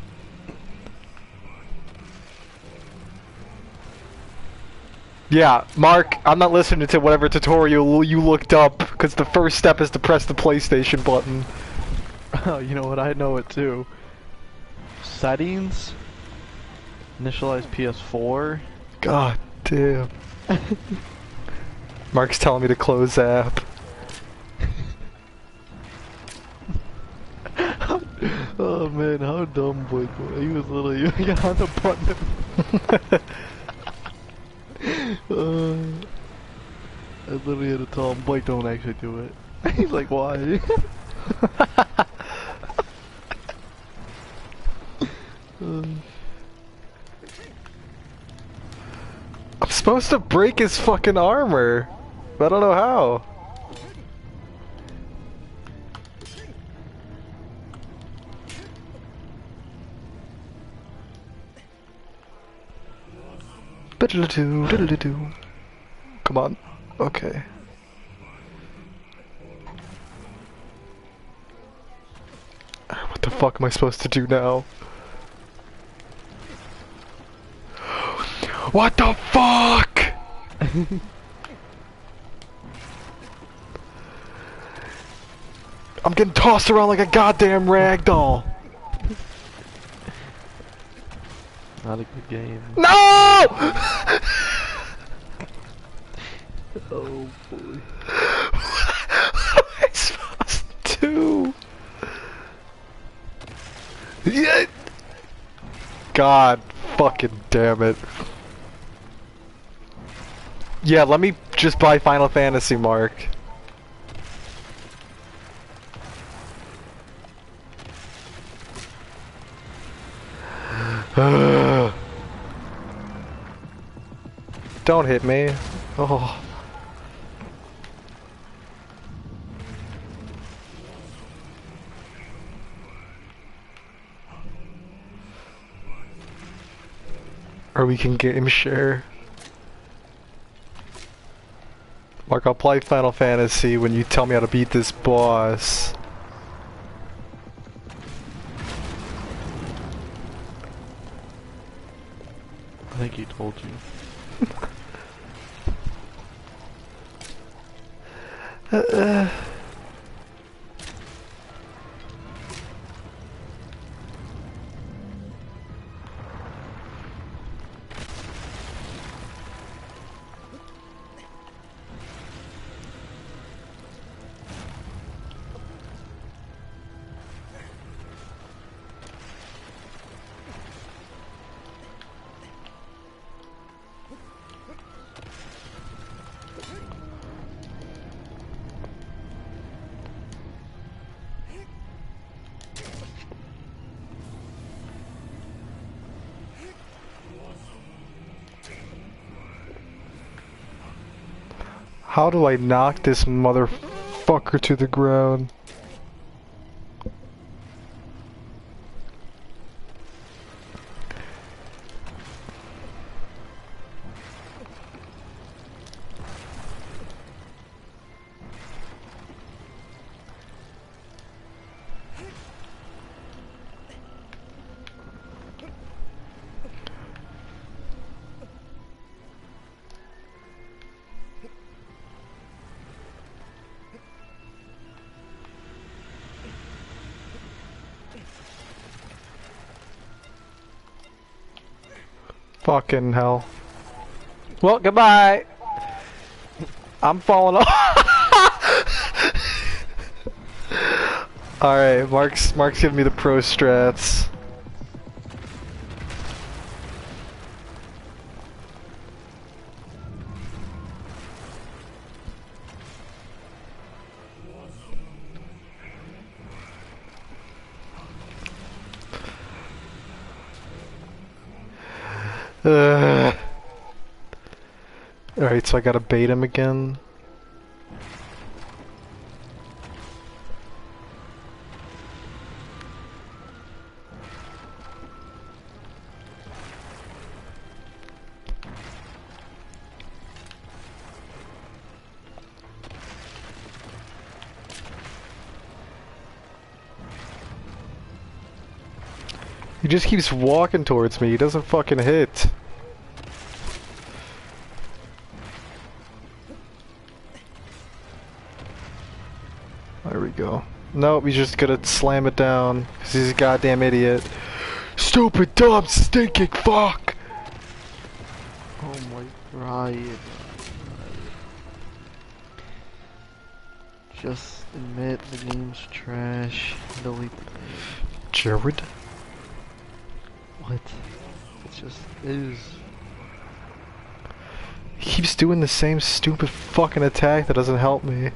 Yeah, Mark, I'm not listening to whatever tutorial you looked up, because the first step is to press the PlayStation button. Oh, you know what? I know it too. Settings. Initialize PS4. God damn. Mark's telling me to close app. Oh man, how dumb boy was. He was literally on the button. I literally had to tell him, Blake, don't actually do it. He's like, why? I'm supposed to break his fucking armor, but I don't know how. Diddle-doo. Come on. Okay. What the fuck am I supposed to do now? What the fuck? I'm getting tossed around like a goddamn ragdoll. Not a good game. No! Oh boy. What am I supposed to do? Yeah. God fucking damn it. Yeah, let me just buy Final Fantasy, Mark. Don't hit me. Oh. Or we can game share. Mark, I'll play Final Fantasy when you tell me how to beat this boss. I think he told you. How do I knock this motherfucker to the ground? Fucking hell. Well, goodbye. I'm falling off. Alright, Mark's giving me the pro strats. Alright, so I gotta bait him again. He just keeps walking towards me, he doesn't fucking hit. There we go. Nope, he's just gonna slam it down, because he's a goddamn idiot. Stupid, dumb, stinking fuck! Oh my Ryan. Just admit the game's trash. Delete the game. Jared? What? It just is. He keeps doing the same stupid fucking attack that doesn't help me.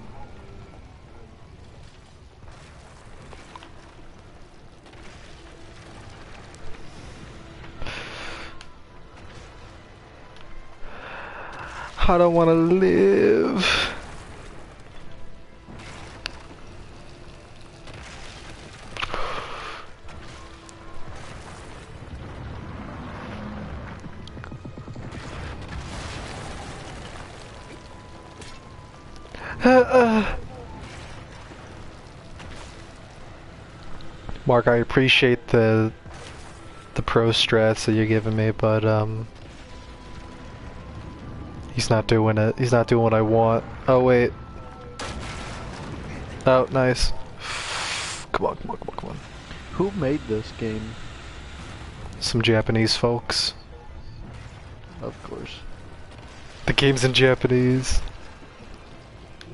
I don't want to live. Mark, I appreciate the pro strats that you're giving me, but he's not doing it. He's not doing what I want. Oh wait. Oh, nice. Come on, come on, come on, come on. Who made this game? Some Japanese folks. Of course. The game's in Japanese.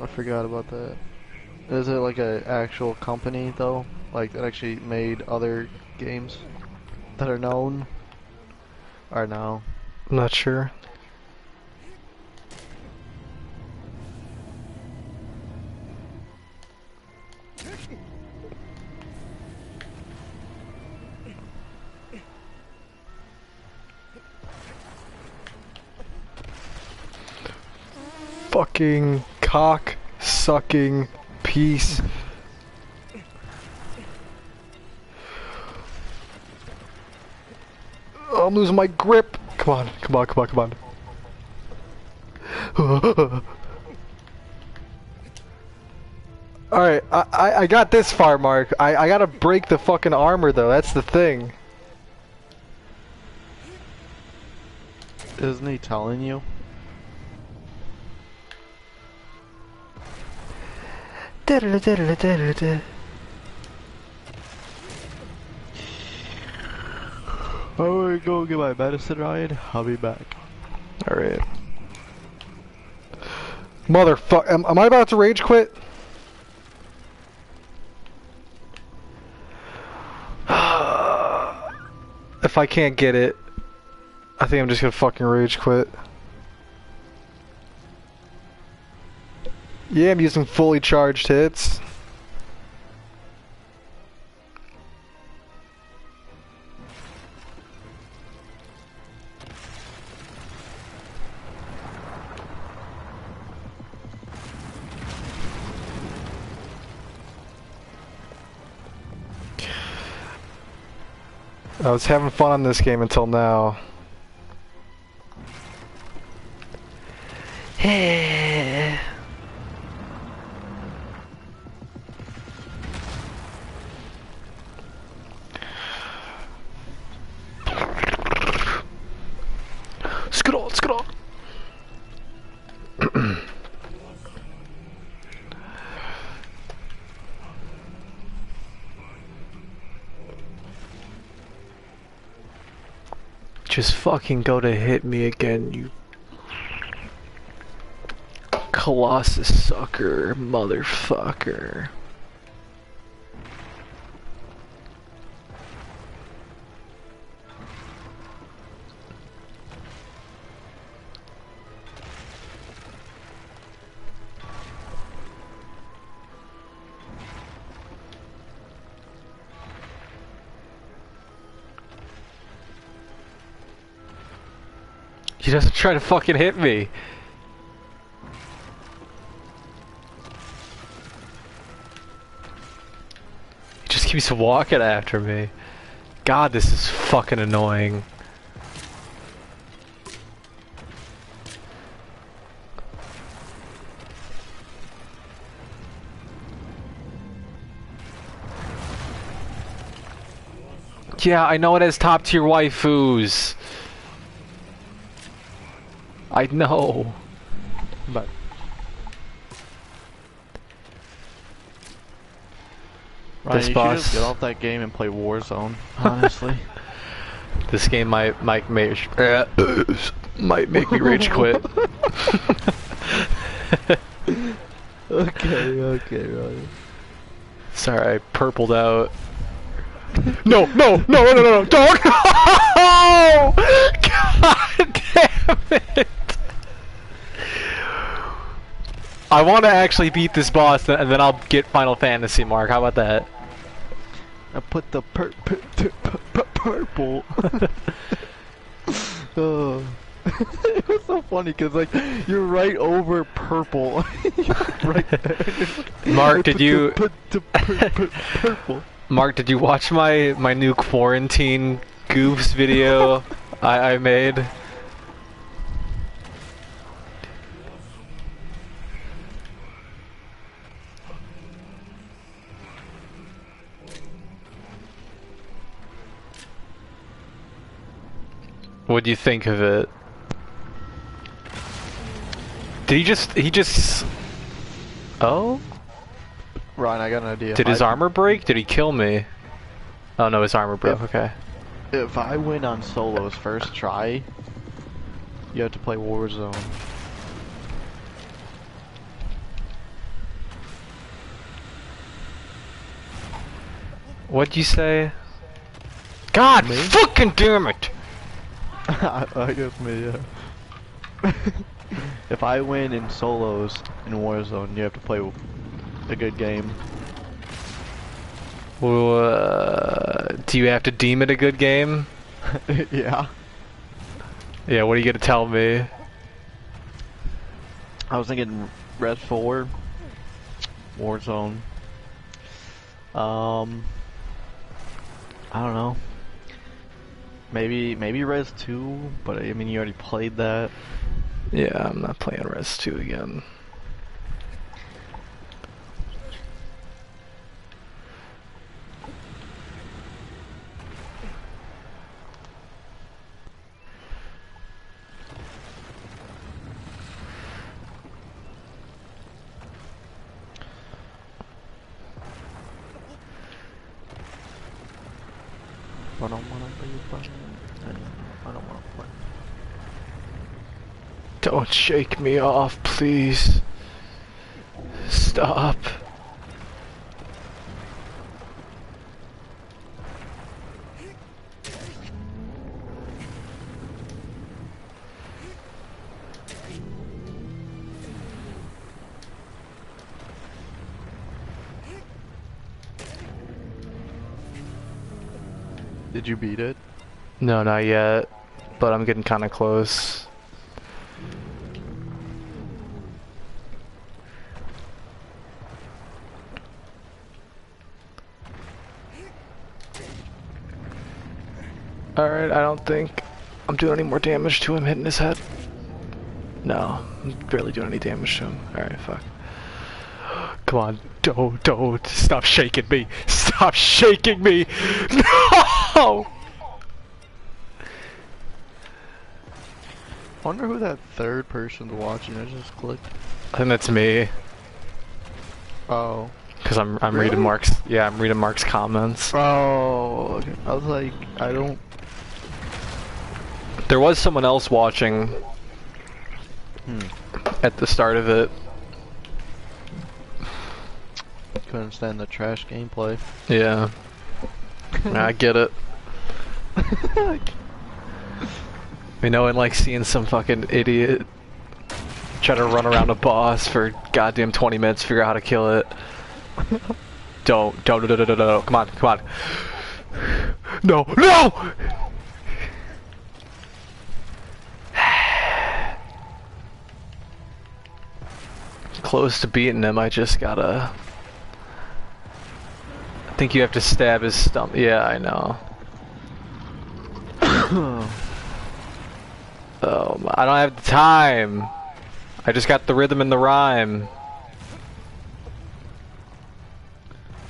I forgot about that. Is it like an actual company though? Like that actually made other games that are known? Or no? I'm not sure. Fucking cock sucking piece. Oh, I'm losing my grip. Come on, come on, come on, come on. Alright, I got this far, Mark. I gotta break the fucking armor though, that's the thing. Isn't he telling you? I'm gonna go get my medicine, Ryan. I'll be back. Alright. Motherfucker, am I about to rage quit? If I can't get it, I think I'm just gonna fucking rage quit. Yeah, I'm using fully charged hits. I was having fun on this game until now. Hey. Skidle, skidle. Just fucking go to hit me again, you Colossus sucker, motherfucker. He doesn't try to fucking hit me. He just keeps walking after me. God, this is fucking annoying. Yeah, I know it has top tier waifus. I know. But Ryan, This you boss- should just get off that game and play Warzone, honestly. This game might make me rage quit. Okay, Ryan. Sorry, I purpled out. No, don't! Oh! God damn it! I want to actually beat this boss, and then I'll get Final Fantasy, Mark. How about that? I put the purple. Oh. It was so funny because like you're right over purple. Right there. Mark, did you? Purple. Mark, did you watch my new quarantine goofs video I made? What'd you think of it? Did he just... Oh? Ryan, I got an idea. Did his armor break? Did he kill me? Oh no, his armor broke, okay. If I win on solos first try, you have to play Warzone. What'd you say? God Me? fucking damn it! I guess me, yeah. If I win in solos in Warzone, you have to play a good game. Well, do you have to deem it a good game? Yeah. Yeah, what are you gonna tell me? I was thinking Res 4, Warzone. I don't know. Maybe Res 2, but I mean you already played that. Yeah, I'm not playing Res 2 again. I don't wanna be fun. I don't wanna play. Don't shake me off, please. Stop. Did you beat it? No, not yet, but I'm getting kind of close. Alright, I don't think I'm doing any more damage to him hitting his head. No, I'm barely doing any damage to him. Alright, fuck. Come on, don't stop shaking me. Stop shaking me! No! Wonder who that third person's watching. I just clicked. I think that's me. Oh. Cause I'm Really? reading Mark's. Yeah, I'm reading Mark's comments. Oh. Okay. I was like, I don't. There was someone else watching at the start of it. Couldn't stand the trash gameplay. Yeah. I get it. You know, and like seeing some fucking idiot try to run around a boss for goddamn 20 minutes, figure out how to kill it. Don't, come on. No! Close to beating him, I just gotta... I think you have to stab his stomach. Yeah, I know. Oh, I don't have the time. I just got the rhythm and the rhyme.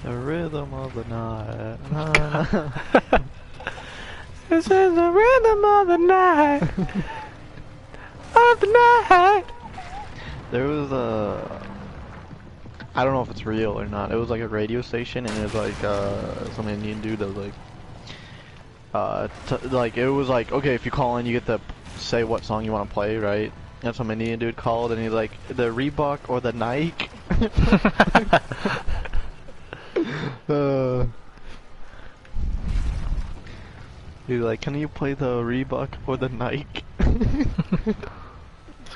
The rhythm of the night. This is the rhythm of the night. Of the night. There was a... I don't know if it's real or not. It was like a radio station, and it was like some Indian dude that was like, like it was like, okay, if you call in, you get to say what song you want to play, right? And some Indian dude called, and he's like, the Reebok or the Nike. He's like, can you play the Reebok or the Nike?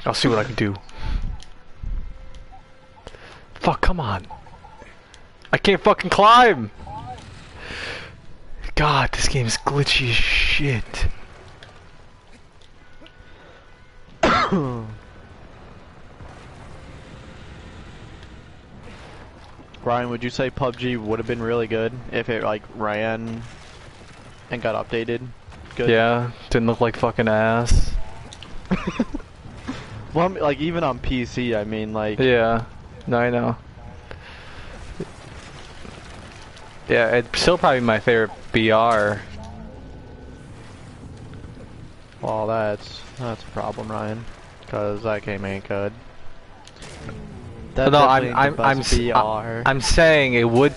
I'll see what I can do. Fuck, come on. I can't fucking climb! God, this game's glitchy as shit. Ryan, would you say PUBG would have been really good if it like ran and got updated? Good. Yeah, didn't look like fucking ass. Well, I mean, like even on PC, I mean, like. Yeah, no, I know. Yeah, it's still probably my favorite BR. Well, that's a problem, Ryan, because that game ain't good. That's No, definitely the best BR. I'm saying it would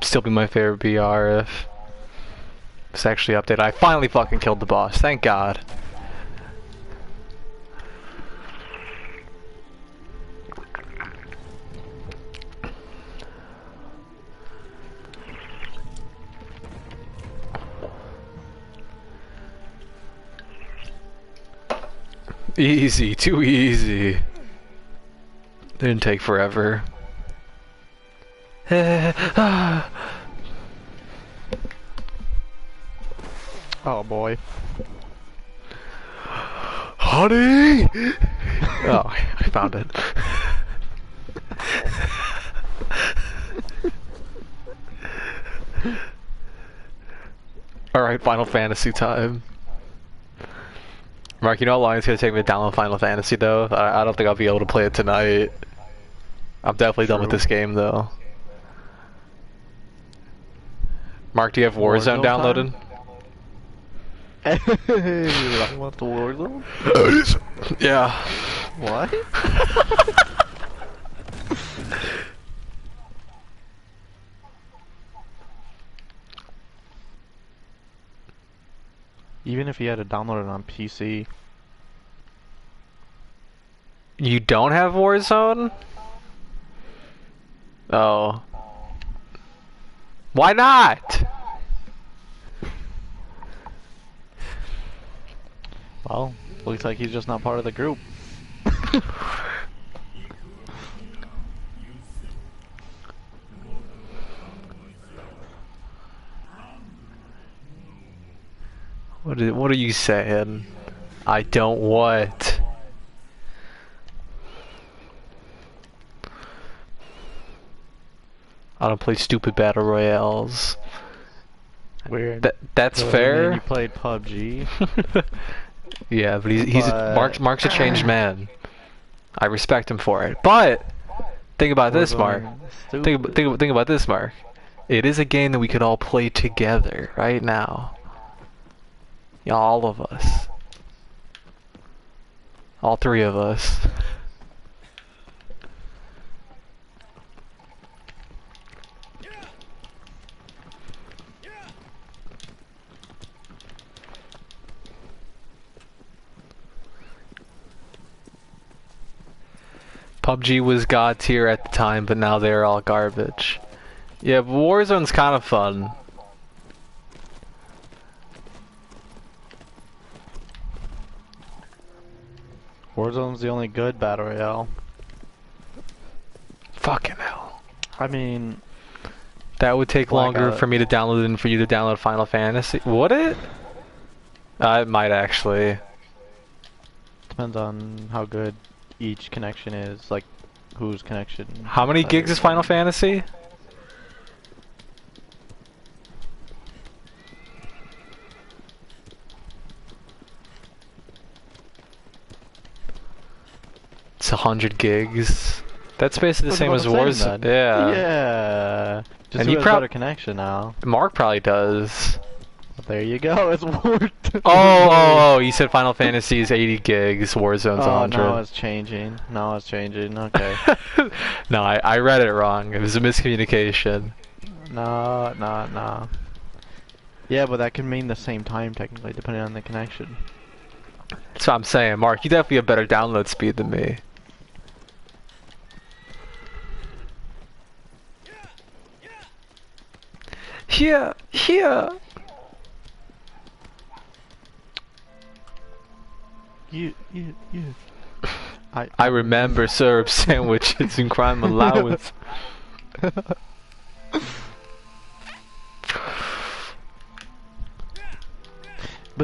still be my favorite BR if it's actually updated. I finally fucking killed the boss. Thank God. Easy, too easy. Didn't take forever. Oh boy. Honey! Oh, I found it. Alright, Final Fantasy time. Mark, you know how long it's gonna take me to download Final Fantasy though? I don't think I'll be able to play it tonight. I'm definitely done with this game though. Mark, do you have Warzone downloaded? Hey, I want the Warzone? Yeah. What? Even if you had to download it on PC. You don't have Warzone? Oh. Why not? Well, looks like he's just not part of the group. What are you saying? I don't what? I don't play stupid battle royales. Weird. That's So, I fair. mean, you played PUBG. Yeah, but he's Mark's a changed man. I respect him for it. But think about this, Mark. Think about this, Mark. It is a game that we could all play together right now. Yeah, all of us. All three of us. PUBG was god tier at the time, but now they're all garbage. Yeah, but Warzone's kind of fun. Warzone's the only good battle royale. Fucking hell. I mean, that would take longer for me to download than for you to download Final Fantasy. Would it? It might actually. Depends on how good each connection is, like whose connection. How many gigs is Final Fantasy? It's 100 gigs. That's basically the same as Warzone. Yeah. Yeah. Just and who you has better connection now? Mark probably does. Well, there you go. It's worked. Oh, you said Final Fantasy is 80 gigs. Warzone's 100. Oh, now it's changing. Now it's changing. Okay. No, I read it wrong. It was a miscommunication. No. Yeah, but that can mean the same time technically, depending on the connection. That's what I'm saying, Mark. You definitely have better download speed than me. Here. You. I remember syrup sandwiches and crime allowance. But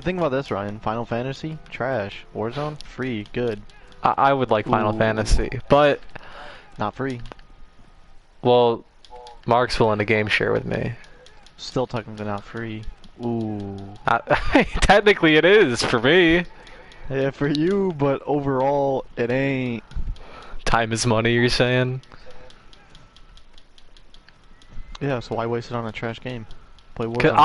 think about this, Ryan. Final Fantasy, trash. Warzone, free, good. I would like Final Fantasy, but not free. Well, Mark's willing to game share with me. Still technically not free. Ooh. Technically it is for me. Yeah, for you, but overall it ain't. Time is money, you're saying? Yeah, so why waste it on a trash game? Play Warzone.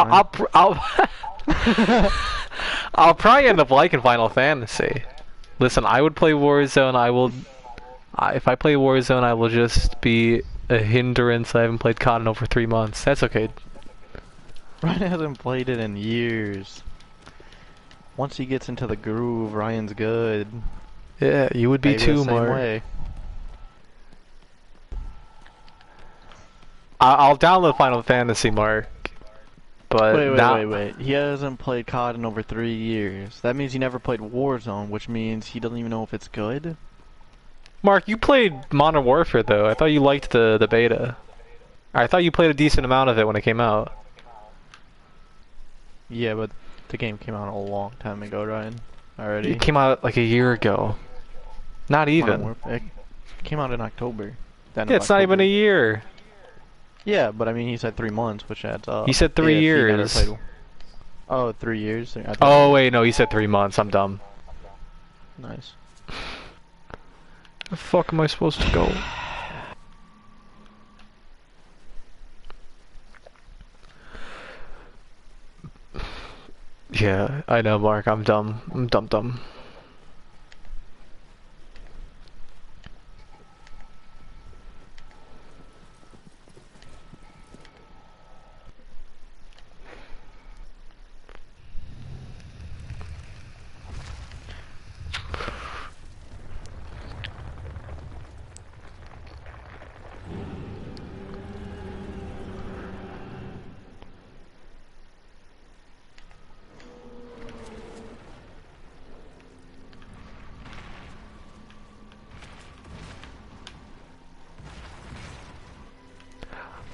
I'll probably end up liking Final Fantasy. Listen, I would play Warzone. If I play Warzone, I will just be a hindrance. I haven't played COD in over 3 months. That's okay. Ryan hasn't played it in years. Once he gets into the groove, Ryan's good. Yeah, you would be too, Mark. I'll download Final Fantasy, Mark. But wait. He hasn't played COD in over 3 years. That means he never played Warzone, which means he doesn't even know if it's good. Mark, you played Modern Warfare, though. I thought you liked the beta. I thought you played a decent amount of it when it came out. Yeah, but the game came out a long time ago, Ryan. Already. It came out like a year ago. Not even. It came out in October. Yeah, it's not even a year. Yeah, but I mean, he said 3 months, which adds up. He said 3 years. Oh, 3 years? Oh, wait, no, he said 3 months. I'm dumb. Nice. Where the fuck am I supposed to go? Yeah, I know, Mark. I'm dumb. I'm dumb.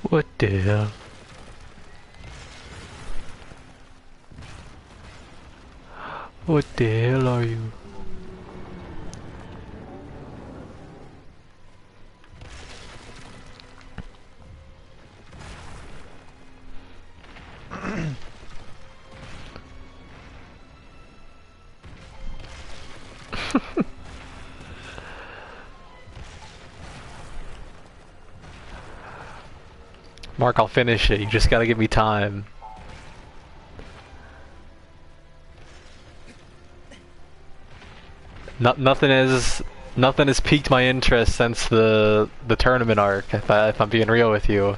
What the hell? What the hell are you? Mark, I'll finish it. You just gotta give me time. Nothing has piqued my interest since the tournament arc. If I'm being real with you.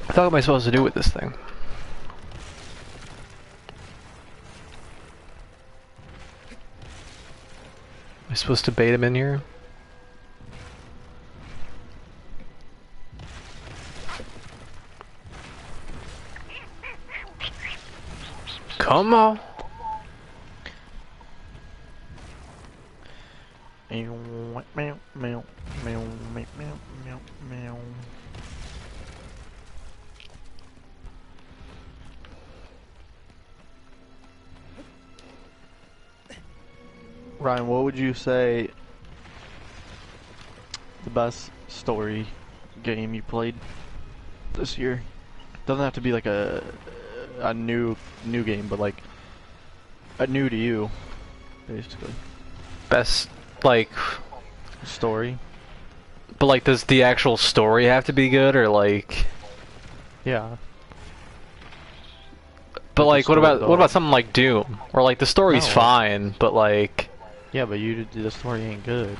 What am I supposed to do with this thing? Am I supposed to bait him in here? Come on. Ryan, what would you say the best story game you played this year? Doesn't have to be like a new game, but like a new to you, basically. Best, like, Story. but like, does the actual story have to be good, or like? Yeah. But Like like, the what story, about though. something like Doom, where like the story's No. fine, but like, Yeah, but the story ain't good.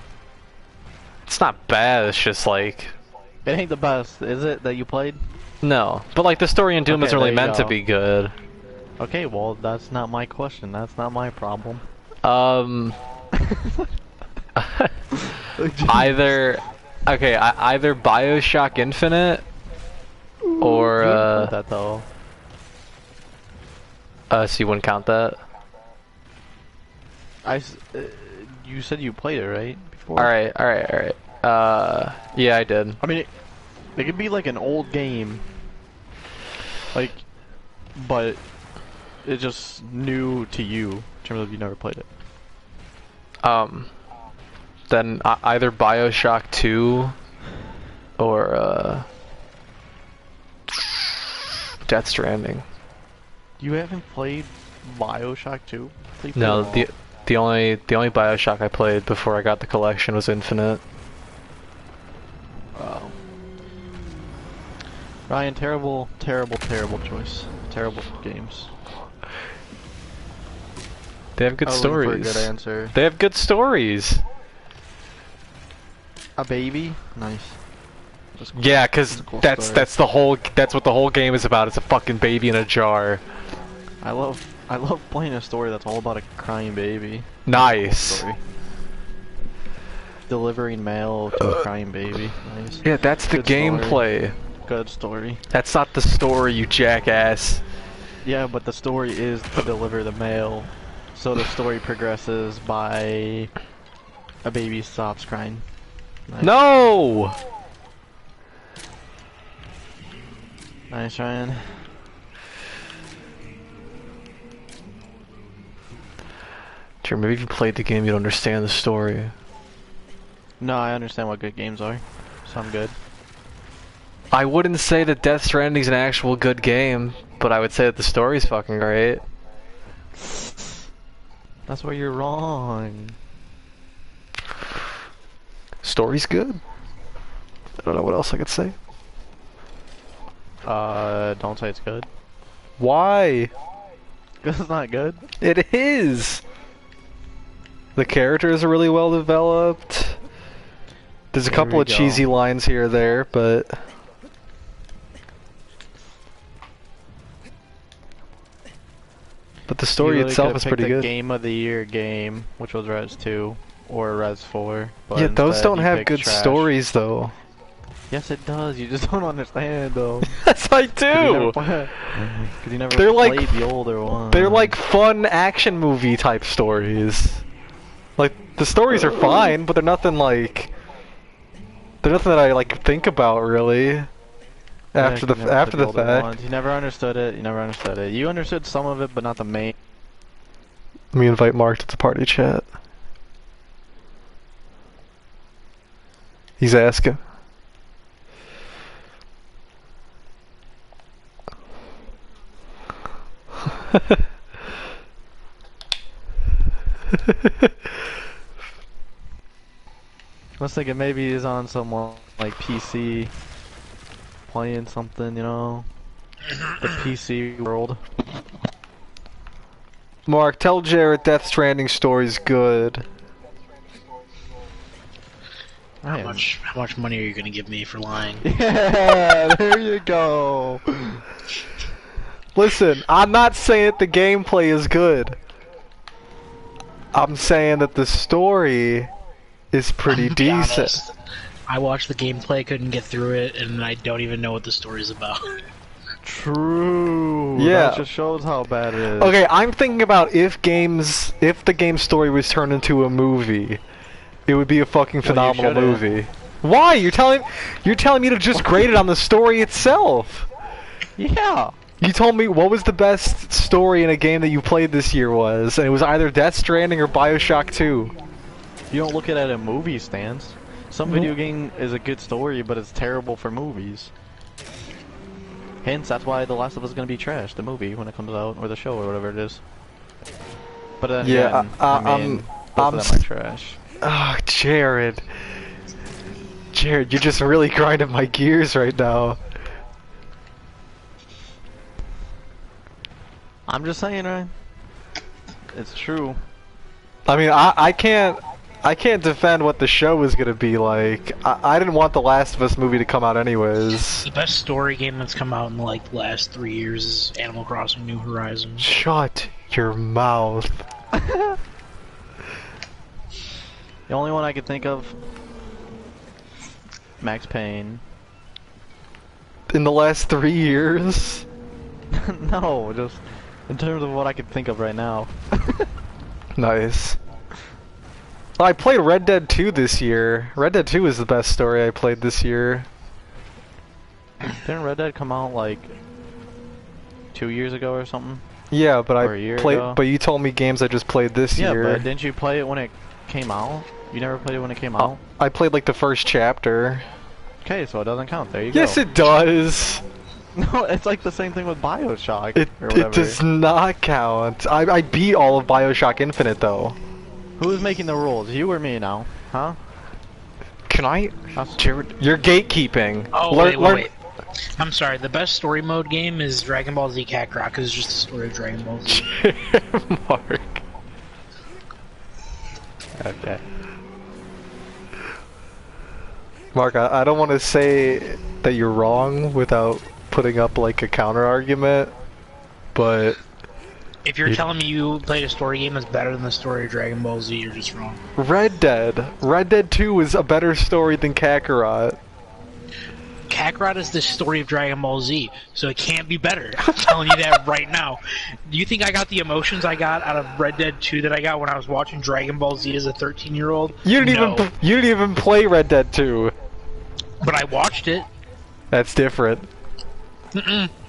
it's not bad. It's just like, It ain't the best, is it, that you played? no. But like, the story in Doom Okay, isn't really there you meant to go. be good. Okay, well, that's not my question. That's not my problem. Either, okay, either BioShock Infinite or You haven't played that though. so you wouldn't count that. You said you played it, right? Before. All right, all right, all right. Yeah, I did. I mean, it could be like an old game, like, but it's just new to you in terms of you never played it. Then either BioShock 2 or Death Stranding. You haven't played BioShock 2? No, the only BioShock I played before I got the collection was Infinite. Wow. Ryan, terrible, terrible, terrible choice. Terrible games. They have good I was looking stories. for a good answer. They have good stories. A baby? Nice. That's cool. Yeah, cause That's a cool that's story. that's what the whole game is about. It's a fucking baby in a jar. I love playing a story that's all about a crying baby. Nice. Story. Delivering mail to a crying baby. Nice. Yeah, that's the Good story. gameplay. Good story. That's not the story, you jackass. Yeah, but the story is to deliver the mail. So the story progresses by a baby stops crying. Nice. No! Nice, Ryan. Sure, maybe if you played the game, you'd understand the story. No, I understand what good games are. So I'm good. I wouldn't say that Death Stranding's an actual good game, but I would say that the story's fucking great. That's where you're wrong. Story's good. I don't know what else I could say. Don't say it's good. Why? Because it's not good. It is! The characters are really well developed. There's a Here couple we of go. cheesy lines here or there, but... But the story You really itself could've is picked pretty the good. Game of the year game, which was Res 2 or Res 4. But Yeah, those instead don't you have picked good trash. stories, though. Yes, it does. You just don't understand, though. Yes, I do! Because you never They're like- played the older one. They're like fun action movie type stories. Like, the stories are fine, but they're nothing like... They're nothing that I like think about, really. Yeah, After you the never played older fact. ones. You never understood it. You never understood it. You understood some of it, but not the main. Let me invite Mark to the party chat. He's asking. I was thinking maybe he's on some like PC playing something, you know, the PC world. Mark, tell Jared Death Stranding story's good. How much money are you gonna give me for lying? Yeah, there you go. Listen, I'm not saying that the gameplay is good. I'm saying that the story is pretty I'm gonna be decent. honest. I watched the gameplay, couldn't get through it, and I don't even know what the story's about. True. Yeah. That just shows how bad it is. Okay, I'm thinking about if the game story was turned into a movie, it would be a fucking phenomenal movie. Why? You're telling me to just grade it on the story itself. Yeah. You told me what was the best story in a game that you played this year was, and it was either Death Stranding or BioShock 2. You don't look at it in movie stands. Some video game is a good story, but it's terrible for movies. Hence, that's why The Last of Us is gonna be trash, the movie, when it comes out, or the show, or whatever it is. But then Yeah, again, I mean, both of them are trash. Oh, Jared, you're just really grinding my gears right now. I'm just saying, right? It's true. I mean, I can't defend what the show is gonna be like. I didn't want the Last of Us movie to come out anyways. The best story game that's come out in like the last 3 years is Animal Crossing: New Horizons. Shut your mouth. The only one I could think of, Max Payne. In the last 3 years? No, just in terms of what I could think of right now. Nice. I played Red Dead 2 this year. Red Dead 2 is the best story I played this year. Didn't Red Dead come out like 2 years ago or something? Yeah, but Or a year ago? But you told me games I just played this Yeah, year. but didn't you play it when it came out? You never played it when it came out? I played like the first chapter. Okay, so it doesn't count. There you go. Yes, it does. No, it's like the same thing with BioShock. It or whatever. does not count. I beat all of BioShock Infinite though. Who's making the rules? You or me now? Huh? Can I? Jared, you're gatekeeping. Oh, wait. I'm sorry, the best story mode game is Dragon Ball Z Kakarot, because it's just the story of Dragon Ball Z. Mark. Okay. Mark, I don't want to say that you're wrong without putting up like a counter argument, but If you're telling me you played a story game that's better than the story of Dragon Ball Z, you're just wrong. Red Dead 2 is a better story than Kakarot. Kakarot is the story of Dragon Ball Z, so it can't be better. I'm telling you that right now. Do you think I got the emotions I got out of Red Dead 2 that I got when I was watching Dragon Ball Z as a 13-year-old? You didn't even play Red Dead 2. But I watched it. That's different.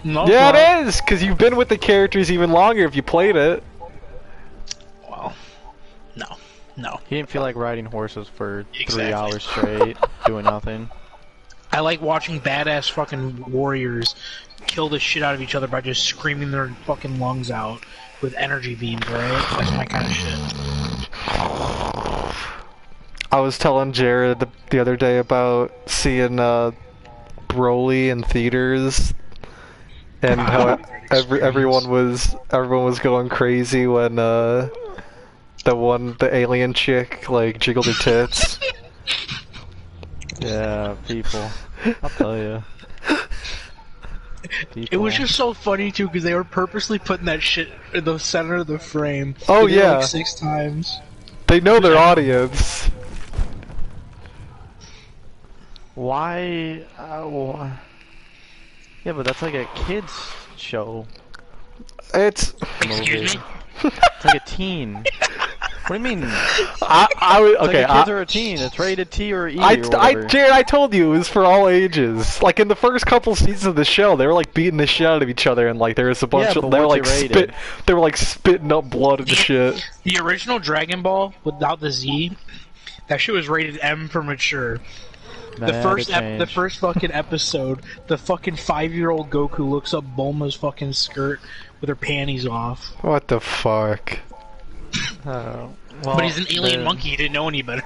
No, Yeah, it is, because you've been with the characters even longer if you played it. Well, no. He didn't feel like riding horses for Exactly. 3 hours straight, doing nothing. I like watching badass fucking warriors kill the shit out of each other by just screaming their fucking lungs out with energy beams, right? That's my kind of shit. I was telling Jared the other day about seeing Broly in theaters and how everyone was going crazy when the alien chick like jiggled her tits. Yeah, people. I'll tell you. It was just so funny too because they were purposely putting that shit in the center of the frame. Oh, They did it, yeah. like 6 times. They know their audience. Why? Yeah, but that's like a kids show. It's Excuse me? It's like a teen. What do you mean? I would okay. Like kids are a teen. It's rated T or E or I, whatever. Jared, I told you it was for all ages. Like in the first couple seasons of the show, they were like beating the shit out of each other, and like there was a bunch Yeah, of but they were what's like it rated? they were like spitting up blood and shit. The original Dragon Ball without the Z, that shit was rated M for mature. The first fucking episode, the fucking 5-year-old Goku looks up Bulma's fucking skirt with her panties off. What the fuck? Well, But he's an alien monkey. He didn't know any better.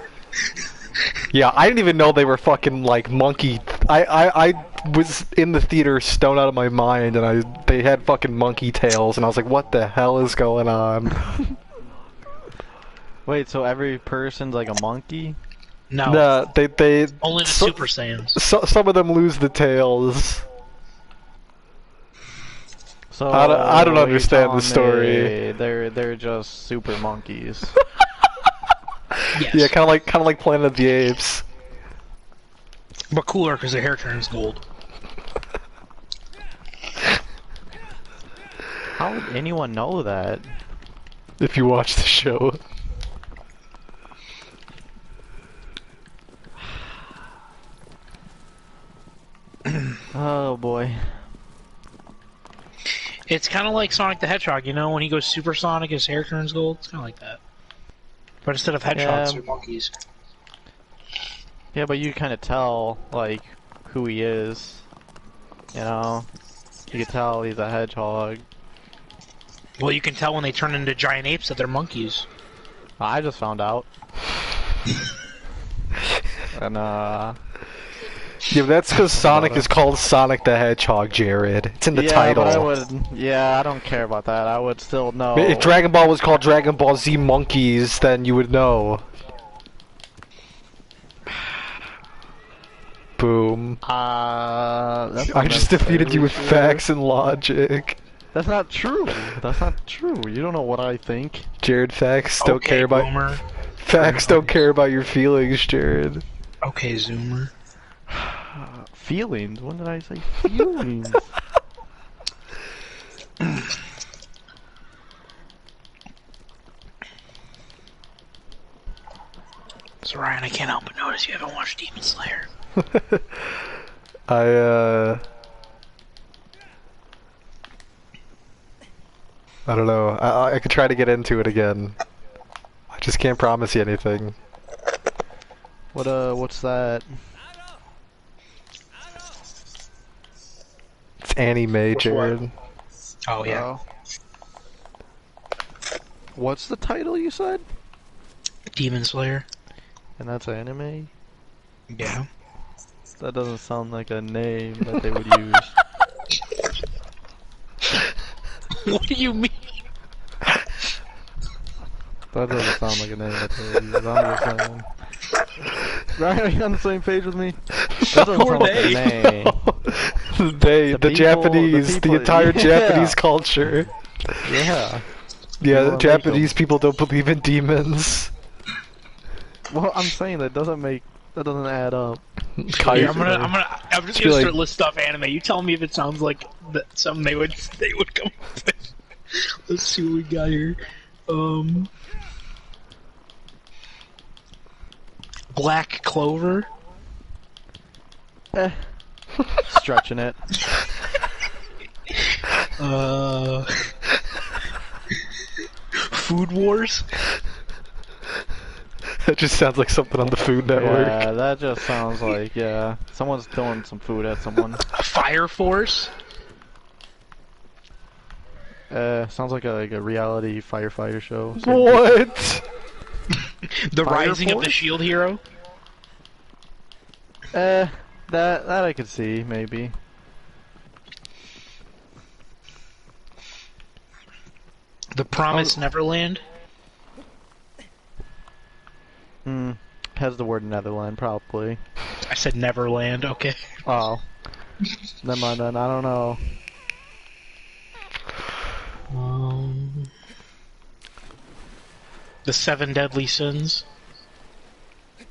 Yeah, I didn't even know they were fucking like monkey. I was in the theater stoned out of my mind, and they had fucking monkey tails, and I was like, what the hell is going on? Wait, so every person's like a monkey? No. No, they only the Super Saiyans. Some of them lose the tails. So I don't understand the telling story. me they're just super monkeys. Yes. Yeah, kind of like Planet of the Apes. But cooler because their hair turns gold. How would anyone know that? If you watch the show. Oh boy. It's kind of like Sonic the Hedgehog, you know, when he goes supersonic, his hair turns gold. It's kind of like that. But instead of hedgehogs, they're monkeys. Yeah, but you kind of tell, like, who he is. You know? You can tell he's a hedgehog. Well, you can tell when they turn into giant apes that they're monkeys. I just found out. And, Yeah, but that's because Sonic is called Sonic the Hedgehog, Jared. It's in the title. I don't care about that. I would still know. If Dragon Ball was called Dragon Ball Z Monkeys, then you would know. Boom. I just defeated you with facts and logic. That's not true. That's not true. You don't know what I think. Jared, facts don't care about Boomer. facts don't care about your feelings, Jared. Okay, Zoomer. Feelings? When did I say feelings? So Ryan, I can't help but notice you haven't watched Demon Slayer. I don't know. I could try to get into it again. I just can't promise you anything. What's that? It's anime, Jared. Oh, yeah. What's the title you said? Demon Slayer. And that's anime? Yeah. That doesn't sound like a name that they would use. What do you mean? That doesn't sound like a name that they would use. I'm just saying. Ryan, are you on the same page with me? That doesn't sound like a name. The Japanese, the entire Japanese culture. Yeah. Yeah, the Japanese people don't believe in demons. Well, I'm saying that doesn't add up. Yeah, I'm just gonna start listing off anime. You tell me if it sounds like something they would come up with. Let's see what we got here. Black Clover. Stretching it. Food Wars. That just sounds like something on the Food Network. Yeah, that just sounds like, someone's throwing some food at someone. Fire Force. Sounds like a reality firefighter show. What? The Fire Rising of the Force? Shield Hero. That I could see, maybe. The Promised Neverland. Has the word Netherland, probably. I said Neverland, okay. Oh. Never mind then, I don't know. The Seven Deadly Sins.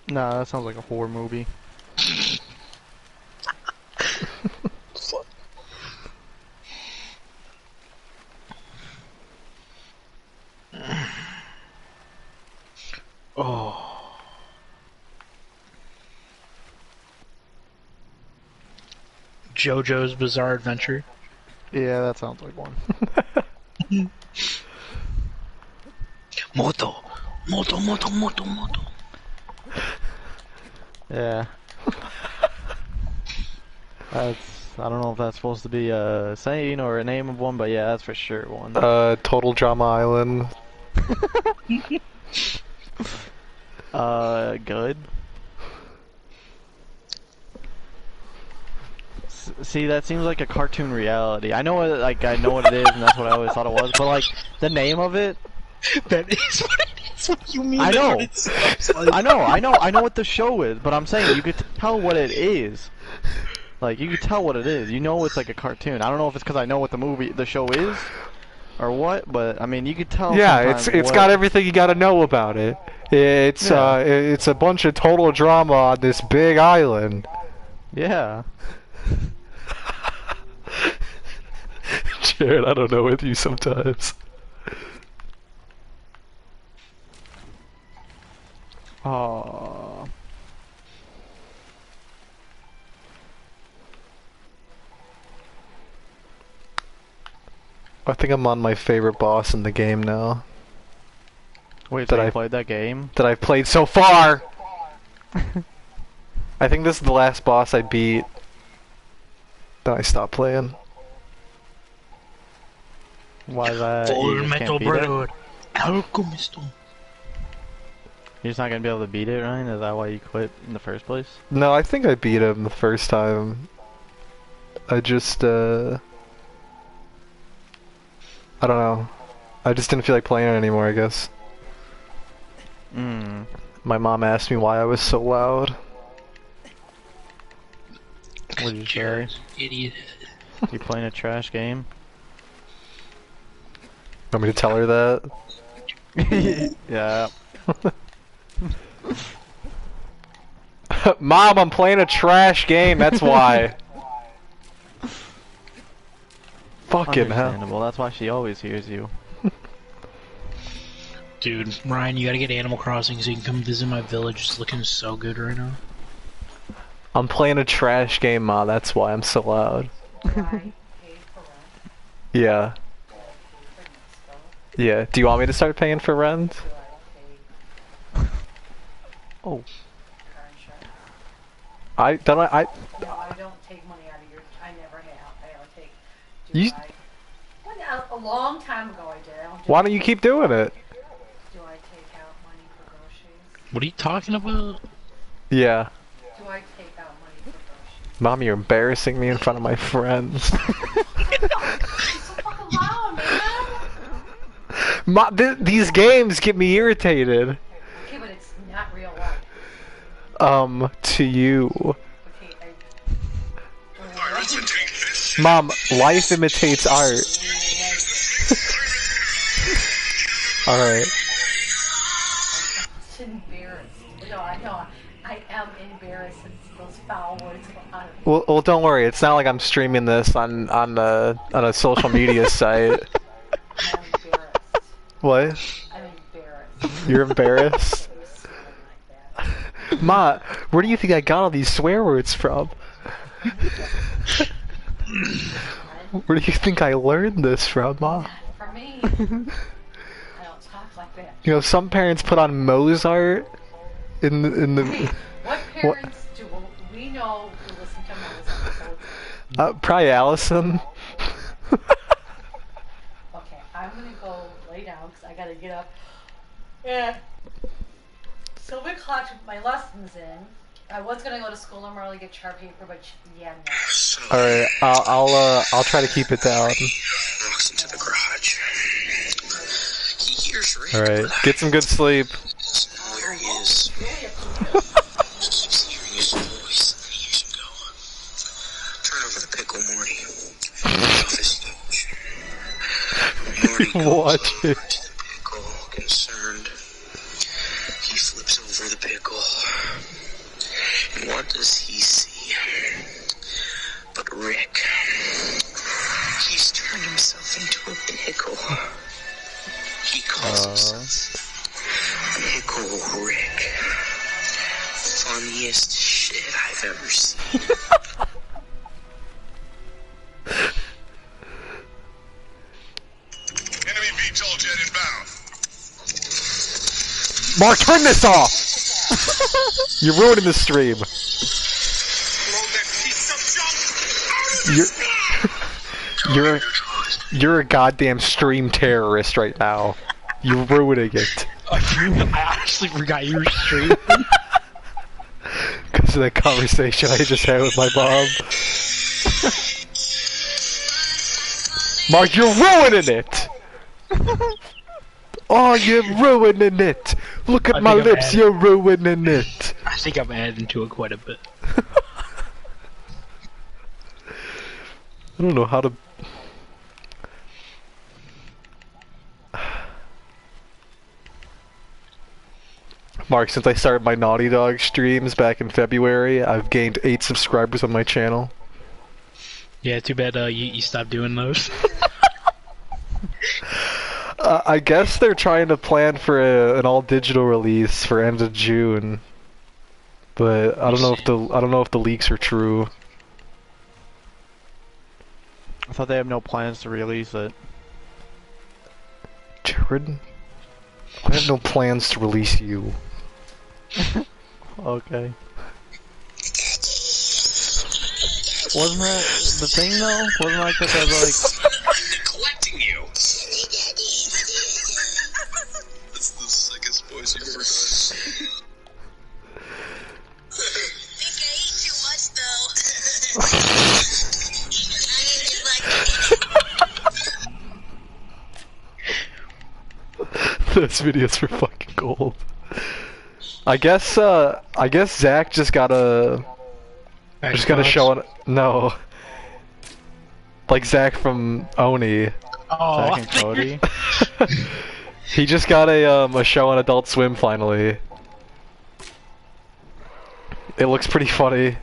Nah, that sounds like a horror movie. Oh. JoJo's Bizarre Adventure. Yeah, that sounds like one. Moto. Moto, moto, moto, moto. Yeah. That's, I don't know if that's supposed to be a saying or a name of one, but yeah, that's for sure one. Total Drama Island. Good. See, that seems like a cartoon reality. I know what, like, I know what it is, and that's what I always thought it was. But like, the name of it. That is what it is. What you mean? I know. What it sounds like. I know what the show is. But I'm saying you could tell what it is. Like, you could tell what it is. You know it's like a cartoon. I don't know if it's because I know what the show is, or what. But I mean, you could tell. Yeah, it's got everything you gotta know about it. It's a bunch of total drama on this big island. Yeah. Jared, I don't know with you sometimes. Oh. I think I'm on my favorite boss in the game now. Wait, so you played that game? That I've played so far! I think this is the last boss I beat. Then I stopped playing. Why that? Full Metal Brotherhood. Alchemisto. You're just not gonna be able to beat it, Ryan? Is that why you quit in the first place? No, I think I beat him the first time. I just, I don't know. I just didn't feel like playing it anymore, I guess. My mom asked me why I was so loud. What did you say? Idiot. You playing a trash game? Want me to tell her that? Yeah. Mom, I'm playing a trash game, that's why. Fucking hell. Understandable, that's why she always hears you. Dude, Ryan, you gotta get Animal Crossing so you can come visit my village. It's looking so good right now. I'm playing a trash game, Ma, that's why I'm so loud. Yeah. Yeah, do you want me to start paying for rent? Oh. I don't. No, I don't take money out of your. I never have. I don't take. You. Well, a long time ago I did. I don't do Why don't you keep doing it? Do I take out money for groceries? What are you talking about? Yeah. Do I take out money for groceries? Mom, you're embarrassing me in front of my friends. It's so fucking loud, man. These games get me irritated. Okay, but it's not real life. To you. Okay, Mom, life imitates art. Alright. It's embarrassed. No, I know. I am embarrassed since those foul words come out of me. Well, don't worry. It's not like I'm streaming this on a social media site. I'm embarrassed. What? I'm embarrassed. You're embarrassed? I'm swearing like that. Ma, where do you think I got all these swear words from? Where do you think I learned this from, Ma? Not for me. I don't talk like that. You know, some parents put on Mozart in the. Hey, what parents do we know who listen to Mozart? Probably Allison. Okay, I'm gonna go lay down because I gotta get up. Yeah. So we clocked my lessons in. I was gonna go to school tomorrow to get chart paper, but yeah, no. All right, I'll try to keep it down. Walks into the garage. He hears Rick. All right, get some good sleep. Where he is. Just hearing his voice. He hears him go. Turn over the pickle, Morty. Office huge. Morty goes Watch over it. to the pickle, concerned. He flips over the pickle. And what does he see? But Rick. He's turned himself into a pickle. He calls himself Pickle Rick. Funniest shit I've ever seen. Enemy VTOL jet inbound. Mark, turn this off. You're ruining the stream. Blow that piece of junk. You're you're a goddamn stream terrorist right now. You're ruining it. I honestly forgot you were streaming. Because of that conversation I just had with my mom. Mark, you're ruining it! Oh, you're ruining it! Look at my lips, you're ruining it! I think I'm adding to it quite a bit. I don't know how to... Mark, since I started my Naughty Dog streams back in February, I've gained 8 subscribers on my channel. Yeah, too bad you stopped doing those. I guess they're trying to plan for an all-digital release for end of June, but I don't know if the leaks are true. I thought they have no plans to release it. Jared, I have no plans to release you. Okay. Wasn't that the thing though? Wasn't like that like... I'm neglecting you. That's the sickest voice you've ever done. I think I eat too much though. Those videos were fucking gold. I guess Zach just got a show on. No, like Zach from Oni. Oh, Zach and Cody. He just got a show on Adult Swim finally. It looks pretty funny.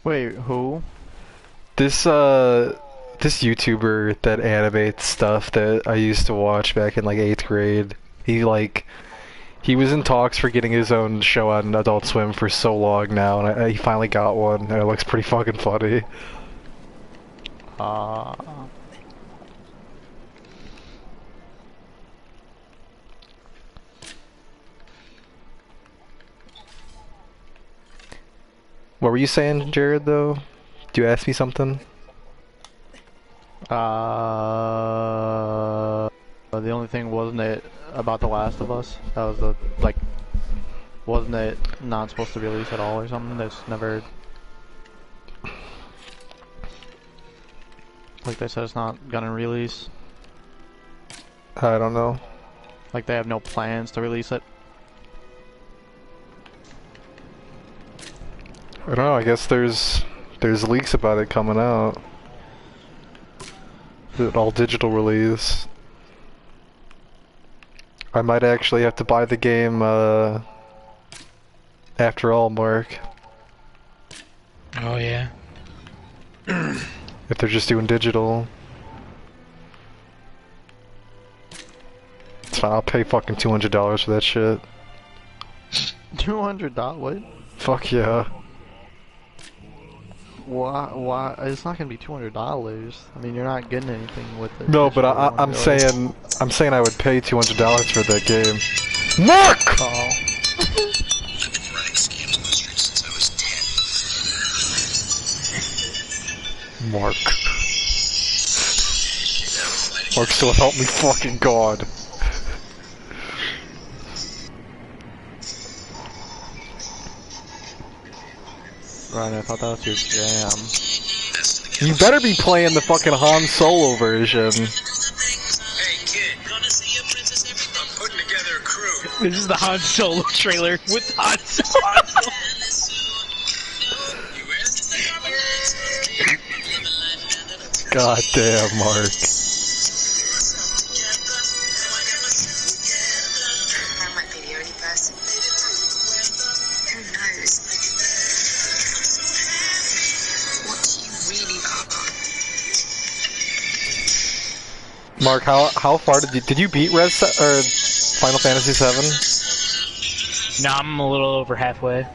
Wait, who? This YouTuber that animates stuff that I used to watch back in like 8th grade. He was in talks for getting his own show on Adult Swim for so long now, and he finally got one, and it looks pretty fucking funny. What were you saying, Jared, though? Did you ask me something? The only thing wasn't it about The Last of Us? That was the, like, wasn't it not supposed to release at all or something? That's never... Like they said it's not gonna release. I don't know. Like they have no plans to release it. I don't know, I guess there's leaks about it coming out. An all digital release. I might actually have to buy the game after all, Mark. Oh yeah. If they're just doing digital. It's fine, I'll pay fucking $200 for that shit. $200? What? Fuck yeah. Why? It's not gonna be $200. I mean, you're not getting anything with it. No, but I'm saying I would pay $200 for that game. Mark! Oh. I've been running scams on the streets since I was 10. Mark. Mark, so help me fucking God. Right, I thought that was your jam. You better be playing the fucking Han Solo version. Hey kid, gonna see your princess everything? I'm putting together a crew. This is the Han Solo trailer with Han Solo. You in? God damn, Mark. That might be the only person. Who knows? What do you really are? Mark, how far did you beat or Final Fantasy VII? No, I'm a little over halfway.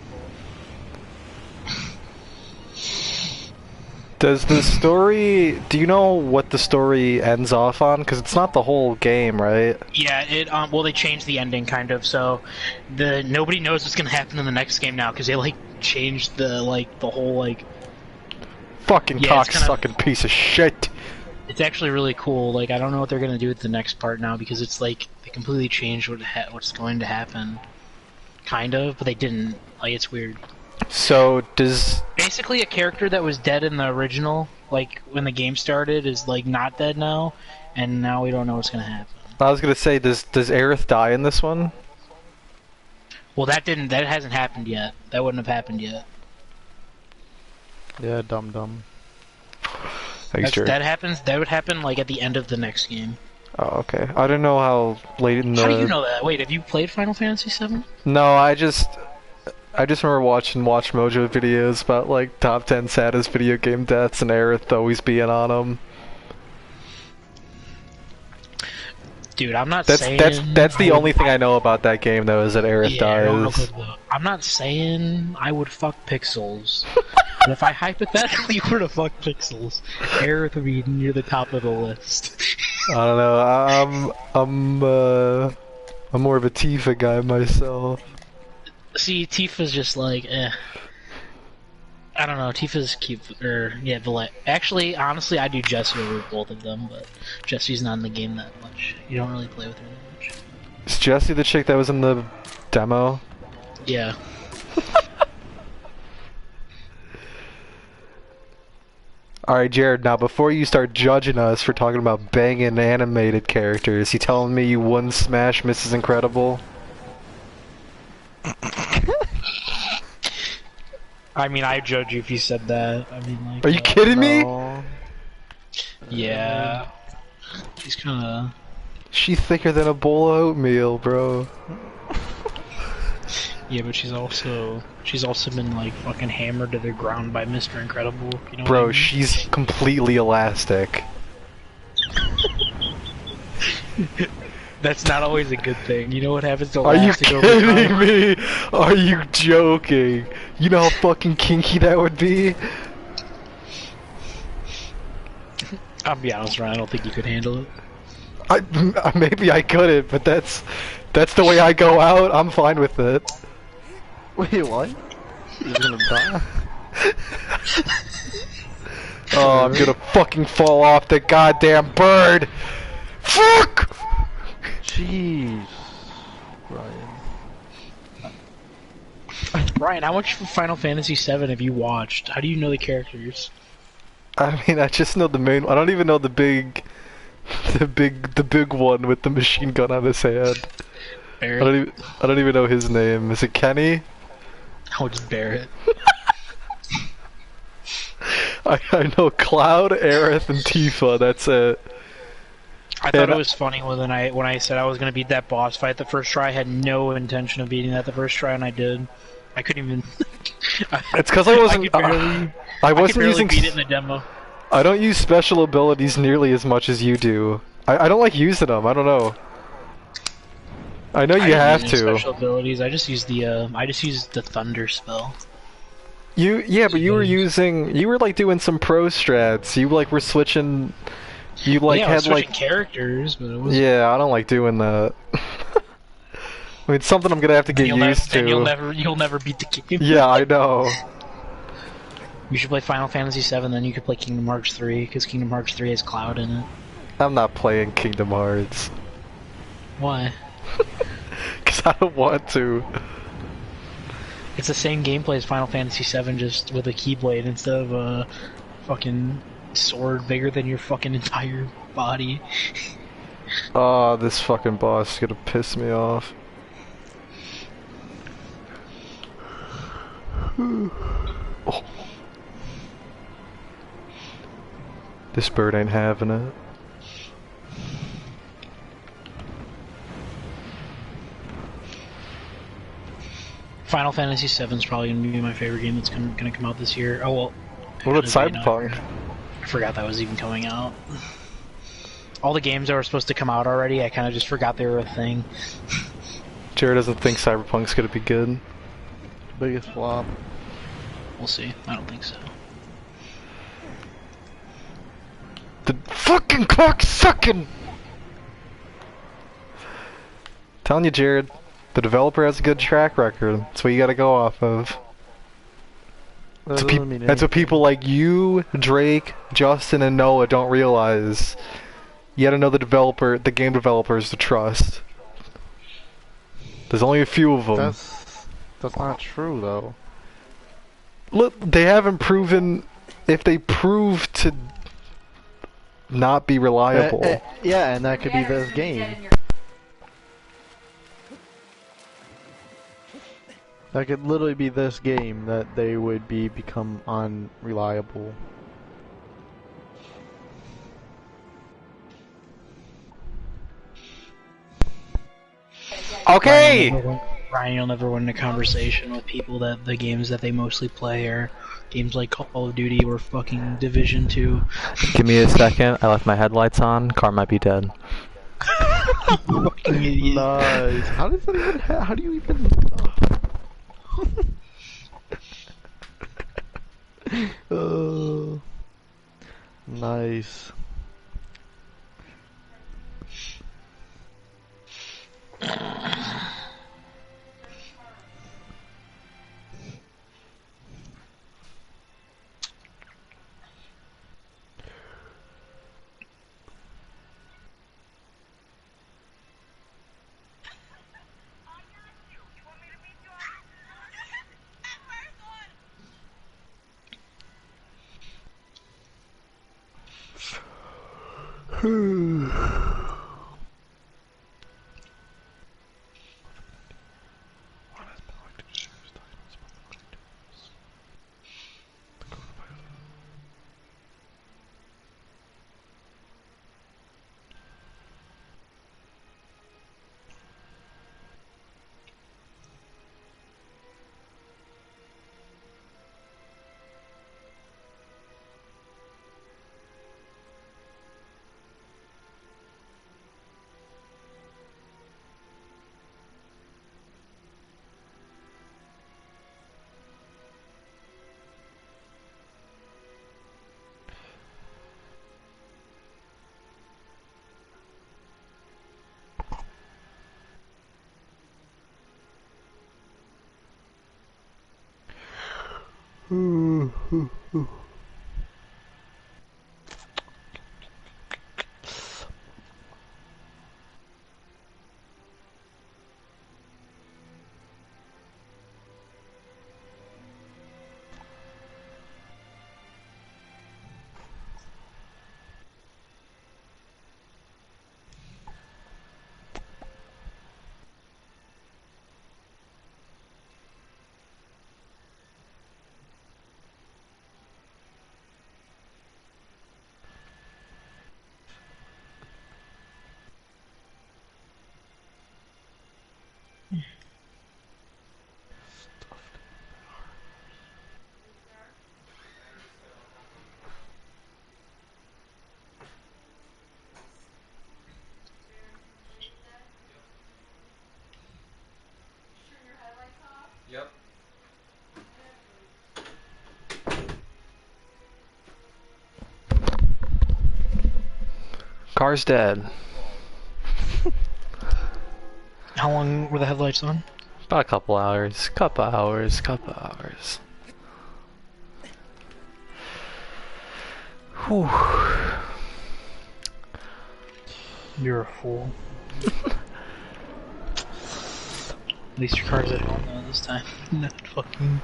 Does the story? Do you know what the story ends off on? Because it's not the whole game, right? Yeah, well they changed the ending kind of, so nobody knows what's gonna happen in the next game now because they like changed the whole like. Fucking Yeah, it's cocksucking piece of shit. It's actually really cool. Like I don't know what they're gonna do with the next part now because it's like they completely changed what's going to happen. Kind of, but they didn't. Like it's weird. So does Basically, a character that was dead in the original, like when the game started, is like not dead now, and now we don't know what's gonna happen. I was gonna say does Aerith die in this one? Well, that hasn't happened yet. That wouldn't have happened yet. Yeah, dumb. That happens. That would happen like at the end of the next game. Oh, okay. I don't know how late in the. How do you know that? Wait, have you played Final Fantasy VII? No, I just remember watching Watch Mojo videos about like top 10 saddest video game deaths and Aerith always being on them. Dude, I'm not That's saying that's the only thing I know about that game though is that Aerith dies. I'm not saying I would fuck Pixels. But if I hypothetically were to fuck Pixels, Aerith would be near the top of the list. I don't know. I'm more of a Tifa guy myself. See, Tifa's just like, eh. I don't know. Tifa's cute, actually, honestly, I do Jessie over both of them, but Jessie's not in the game that much. You don't really play with her that much. Is Jessie the chick that was in the demo? Yeah. Alright, Jared, now before you start judging us for talking about banging animated characters, you telling me you wouldn't smash Mrs. Incredible? I mean, I'd judge you if you said that. I mean, like. Are you kidding me? Yeah. She's kinda. She's thicker than a bowl of oatmeal, bro. Yeah, but she's also been like fucking hammered to the ground by Mr. Incredible. You know Bro, what I mean? she's completely elastic. That's not always a good thing. You know what happens to Are you elastic over kidding time? me? Are you joking? You know how fucking kinky that would be? I'll be honest, Ryan. I don't think you could handle it. Maybe I couldn't, but that's the way I go out. I'm fine with it. Wait, what? You're gonna die? Oh, I'm gonna fucking fall off the goddamn bird. Fuck! Jeez. Ryan. Ryan, how much Final Fantasy VII have you watched? How do you know the characters? I mean, I just know the main. I don't even know the big one with the machine gun on his hand. Barrett? I don't even know his name. Is it Kenny? Oh, it's Barrett. I know Cloud, Aerith, and Tifa. That's it. I thought it was funny when I said I was gonna beat that boss fight the first try. I had no intention of beating that the first try, and I did. I couldn't even. It's because I wasn't. I wasn't barely using. beat it in the demo. I don't use special abilities nearly as much as you do. I don't like using them. I don't know. I know you have to. Special abilities. I just use the thunder spell. But you were like doing some pro strats. You like were switching. You like I was had like switching characters, but it was. Yeah, I don't like doing that. I mean, it's something I'm gonna have to get used to. And you'll never beat the game. Yeah, I know. You should play Final Fantasy VII, then you could play Kingdom Hearts 3, because Kingdom Hearts 3 has Cloud in it. I'm not playing Kingdom Hearts. Why? Because I don't want to. It's the same gameplay as Final Fantasy VII, just with a keyblade instead of a fucking sword bigger than your fucking entire body. Oh, this fucking boss is gonna piss me off. Oh. This bird ain't having it. Final Fantasy VII is probably gonna be my favorite game that's gonna come out this year. Oh well. What about actually, Cyberpunk? no, I forgot that was even coming out. All the games that were supposed to come out already, I kind of just forgot they were a thing. Jared doesn't think Cyberpunk's gonna be good. Biggest flop. We'll see. I don't think so. The fucking clock's sucking! Telling you, Jared, the developer has a good track record. That's what you gotta go off of. That doesn't mean That's what anything. people like you, Drake, Justin, and Noah don't realize. You gotta know the game developers to trust. There's only a few of them. That's not true though. Look, they haven't proven. If they prove to not be reliable. Yeah, and that could be Yeah, this it's gonna be dead game. in your- That could literally be this game that they would become unreliable. Okay! Ryan, you'll never win a conversation with people that the games that they mostly play are games like Call of Duty or fucking Division 2. Give me a second. I left my headlights on. Car might be dead. Fucking idiot. Nice. How does that even? How do you even? Oh. Nice. Yep. Car's dead. How long were the headlights on? About a couple hours. Couple hours. Whew. You're a fool. At least your car's at home though this time. Not fucking.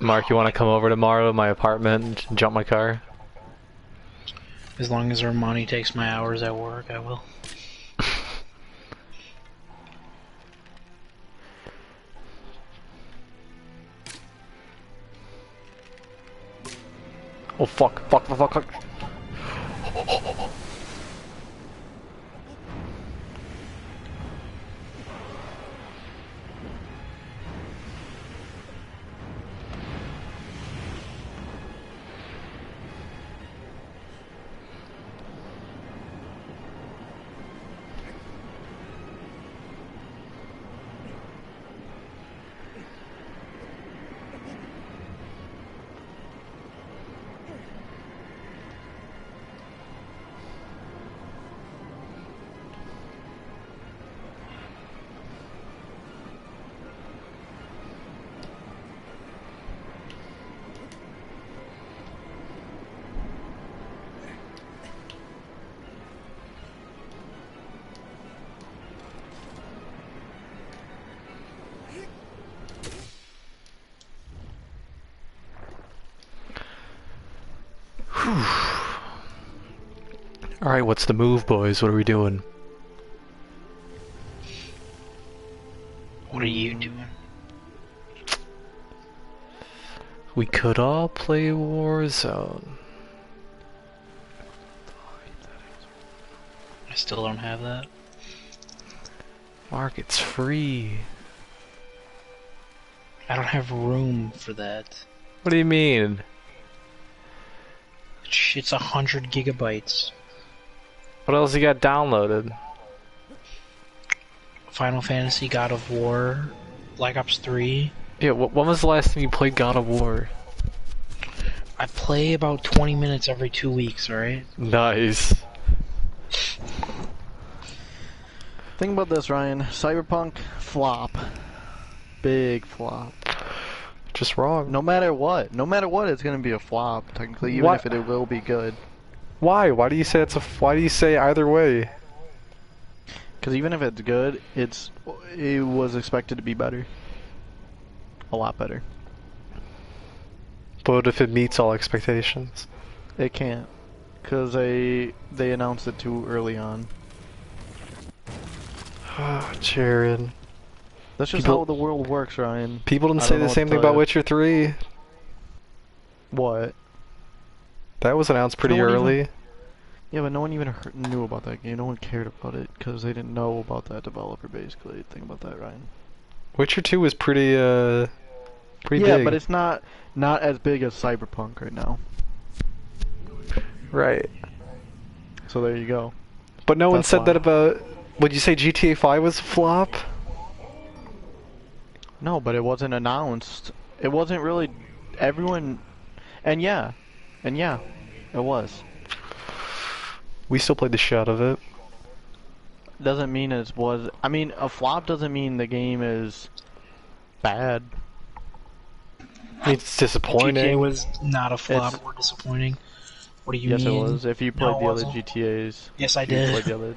Mark, you want to come over tomorrow to my apartment and jump my car? As long as Armani takes my hours at work, I will. Oh fuck. Alright, what's the move, boys? What are we doing? What are you doing? We could all play Warzone. I still don't have that. Mark, it's free. I don't have room for that. What do you mean? It's 100 gigabytes. What else you got downloaded? Final Fantasy, God of War, Black Ops 3. Yeah, when was the last time you played God of War? I play about 20 minutes every 2 weeks, alright? Nice. Think about this, Ryan. Cyberpunk, flop. Big flop. Just wrong. No matter what, it's gonna be a flop, technically, even What? if it will be good. Why? Why do you say why do you say either way? Because even if it's good, it was expected to be better. A lot better. But if it meets all expectations? It can't. Because they announced it too early on. Jared. That's just People- how the world works, Ryan. People didn't I say don't the know same what thing to about tell you. Witcher 3. What? That was announced pretty No one even- early. Yeah, but no one even knew about that game. No one cared about it because they didn't know about that developer, basically. Think about that, Ryan. Witcher 2 was pretty Yeah, big. but it's not as big as Cyberpunk right now. Right. So there you go. But no one That's said why. that about... Would you say GTA 5 was a flop? No, but it wasn't announced. It wasn't really... Everyone... And yeah, it was. We still played the shit out of it. Doesn't mean it was... I mean, a flop doesn't mean the game is bad. It's GTA disappointing. was not a flop It's- or disappointing. What do you Yes, mean? it was. If you No, played it the other wasn't. GTAs. Yes, I if you played did. the other...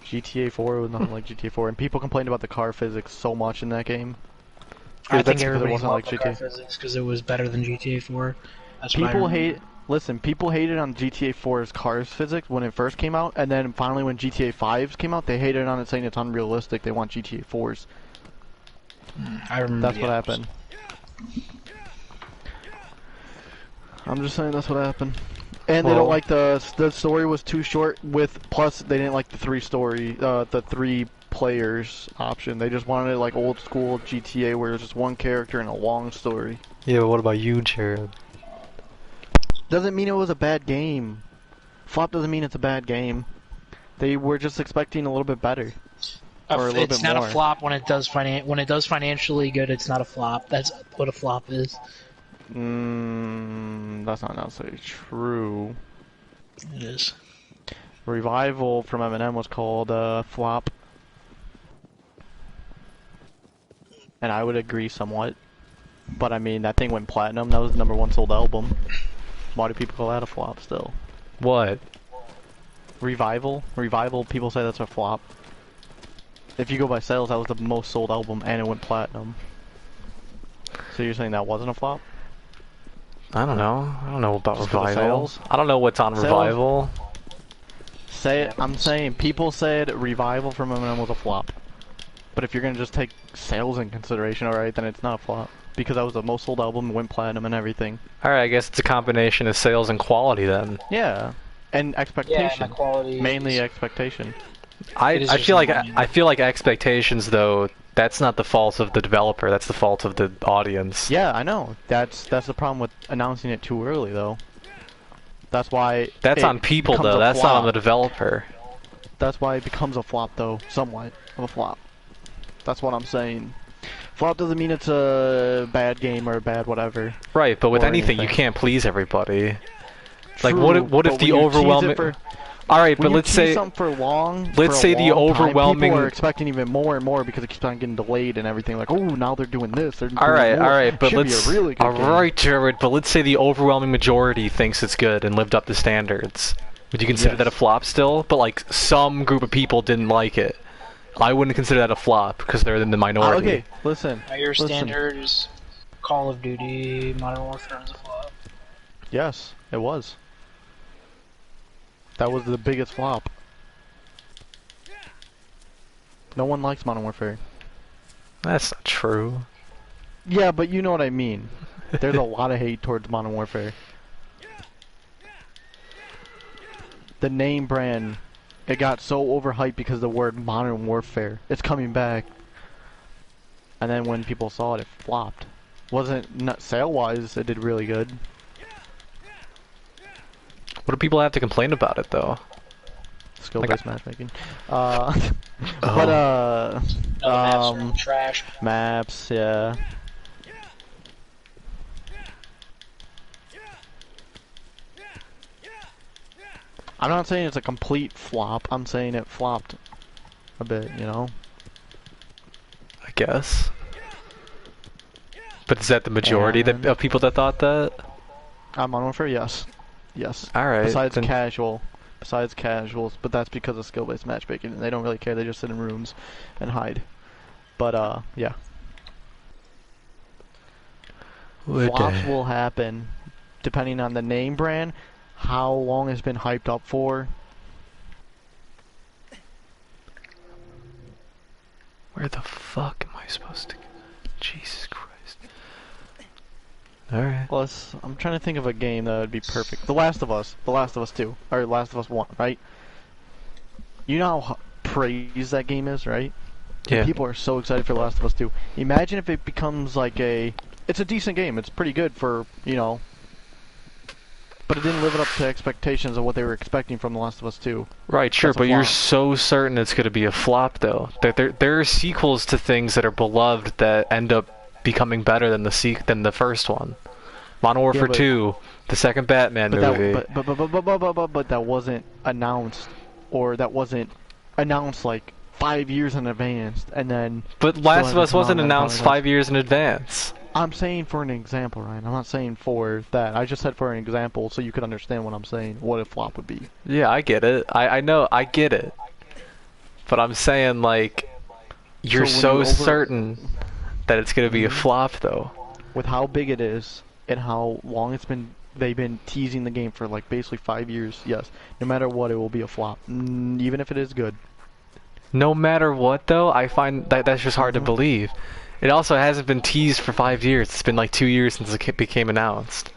GTA 4 was nothing like GTA 4, and people complained about the car physics so much in that game. I Yeah, think that's because it everybody wasn't loved like the car GTA. physics because it was better than GTA 4. That's what I People remember. hate... Listen, people hated on GTA 4's cars physics when it first came out, and then finally when GTA 5's came out, they hated on it saying it's unrealistic, they want GTA 4's. I remember. That's the what others. happened. I'm just saying that's what happened. And they Well- don't like the story was too short with, plus they didn't like the the 3 players option. They just wanted it like old school GTA where it's just one character and a long story. Yeah, but what about you, Jared? Doesn't mean it was a bad game. Flop doesn't mean it's a bad game. They were just expecting a little bit better. Or a little It's bit not more. a flop when it does financially good. It's not a flop. That's what a flop is. That's not necessarily true. It is. Revival from Eminem was called Flop. And I would agree somewhat. But I mean, that thing went platinum. That was the #1 sold album. Why do people call that a flop still? What? Revival? Revival, people say that's a flop. If you go by sales, that was the most sold album and it went platinum. So you're saying that wasn't a flop? I don't know. I don't know about Just for the Revival. sales? I don't know what's on Sales? Revival. I'm saying people said Revival from Eminem was a flop. But if you're gonna just take sales in consideration, alright, then it's not a flop. Because that was the most sold album, went platinum and everything. Alright, I guess it's a combination of sales and quality then. Yeah. And expectation. quality. Mainly expectation. I It is I just feel like annoying. I feel like expectations though, that's not the fault of the developer, that's the fault of the audience. Yeah, I know. That's the problem with announcing it too early, though. That's why. That's it on people becomes though, a that's not on flop. the developer. That's why it becomes a flop, though. Somewhat of a flop. That's what I'm saying. Flop doesn't mean it's a bad game or a bad whatever. Right, but with Or anything you anything. can't please everybody. Like True, what if but the when you tease it overwhelming for- Alright, When but you let's tease say something for long. let's for a say the long time, overwhelming- people are expecting even more and more because it keeps on getting delayed and everything. Like, oh, now they're doing this. They're doing Alright, more. alright, but Should let's be a really good game. alright, Jared, but let's say the overwhelming majority thinks it's good and lived up to standards. Would you consider Yes. that a flop still? But like some group of people didn't like it. I wouldn't consider that a flop because they're in the minority. Okay, listen. By your Listen. standards, Call of Duty, Modern Warfare is a flop. Yes, it was. That was the biggest flop. No one likes Modern Warfare. That's not true. Yeah, but you know what I mean. There's a lot of hate towards Modern Warfare. The name brand, it got so overhyped because of the word Modern Warfare. It's coming back. And then when people saw it, it flopped. Wasn't not sale-wise, it did really good. What do people have to complain about it though? Skill-based matchmaking. No, maps are trash. Maps, yeah. I'm not saying it's a complete flop. I'm saying it flopped a bit, you know? I guess. But is that the majority of people that thought that? I'm on Warfare, yes. Yes. Alright. Besides casual. Besides casuals, but that's because of skill-based matchmaking. They don't really care, they just sit in rooms and hide. But, yeah. Flops will happen depending on the name brand, how long it's been hyped up for. Where the fuck am I supposed to go? Jesus Christ. Alright. Plus, I'm trying to think of a game that would be perfect. The Last of Us. The Last of Us 2. Or Last of Us 1, right? You know how praised that game is, right? Yeah. People are so excited for The Last of Us 2. Imagine if it becomes like a... It's a decent game. It's pretty good for, you know... But it didn't live up to expectations of what they were expecting from The Last of Us 2. Right, sure, That's a but you're flop. so certain it's going to be a flop, though. There are sequels to things that are beloved that end up becoming better than the first one. Modern Warfare but- 2, the second Batman movie. But that wasn't announced, or that wasn't announced like 5 years in advance, and then. But still Last of hasn't Us come out wasn't and announced finally 5 years in advance. I'm saying for an example, Ryan. I'm not saying for that. I just said for an example, so you could understand what I'm saying. What a flop would be. Yeah, I get it. I know, I get it. But I'm saying, like, you're So when so you over- certain that it's going to be a flop, though. With how big it is and how long they've been teasing the game for like basically 5 years. Yes, no matter what, it will be a flop, even if it is good. No matter what, though, I find that's just hard to believe. It also hasn't been teased for 5 years. It's been like 2 years since it became announced.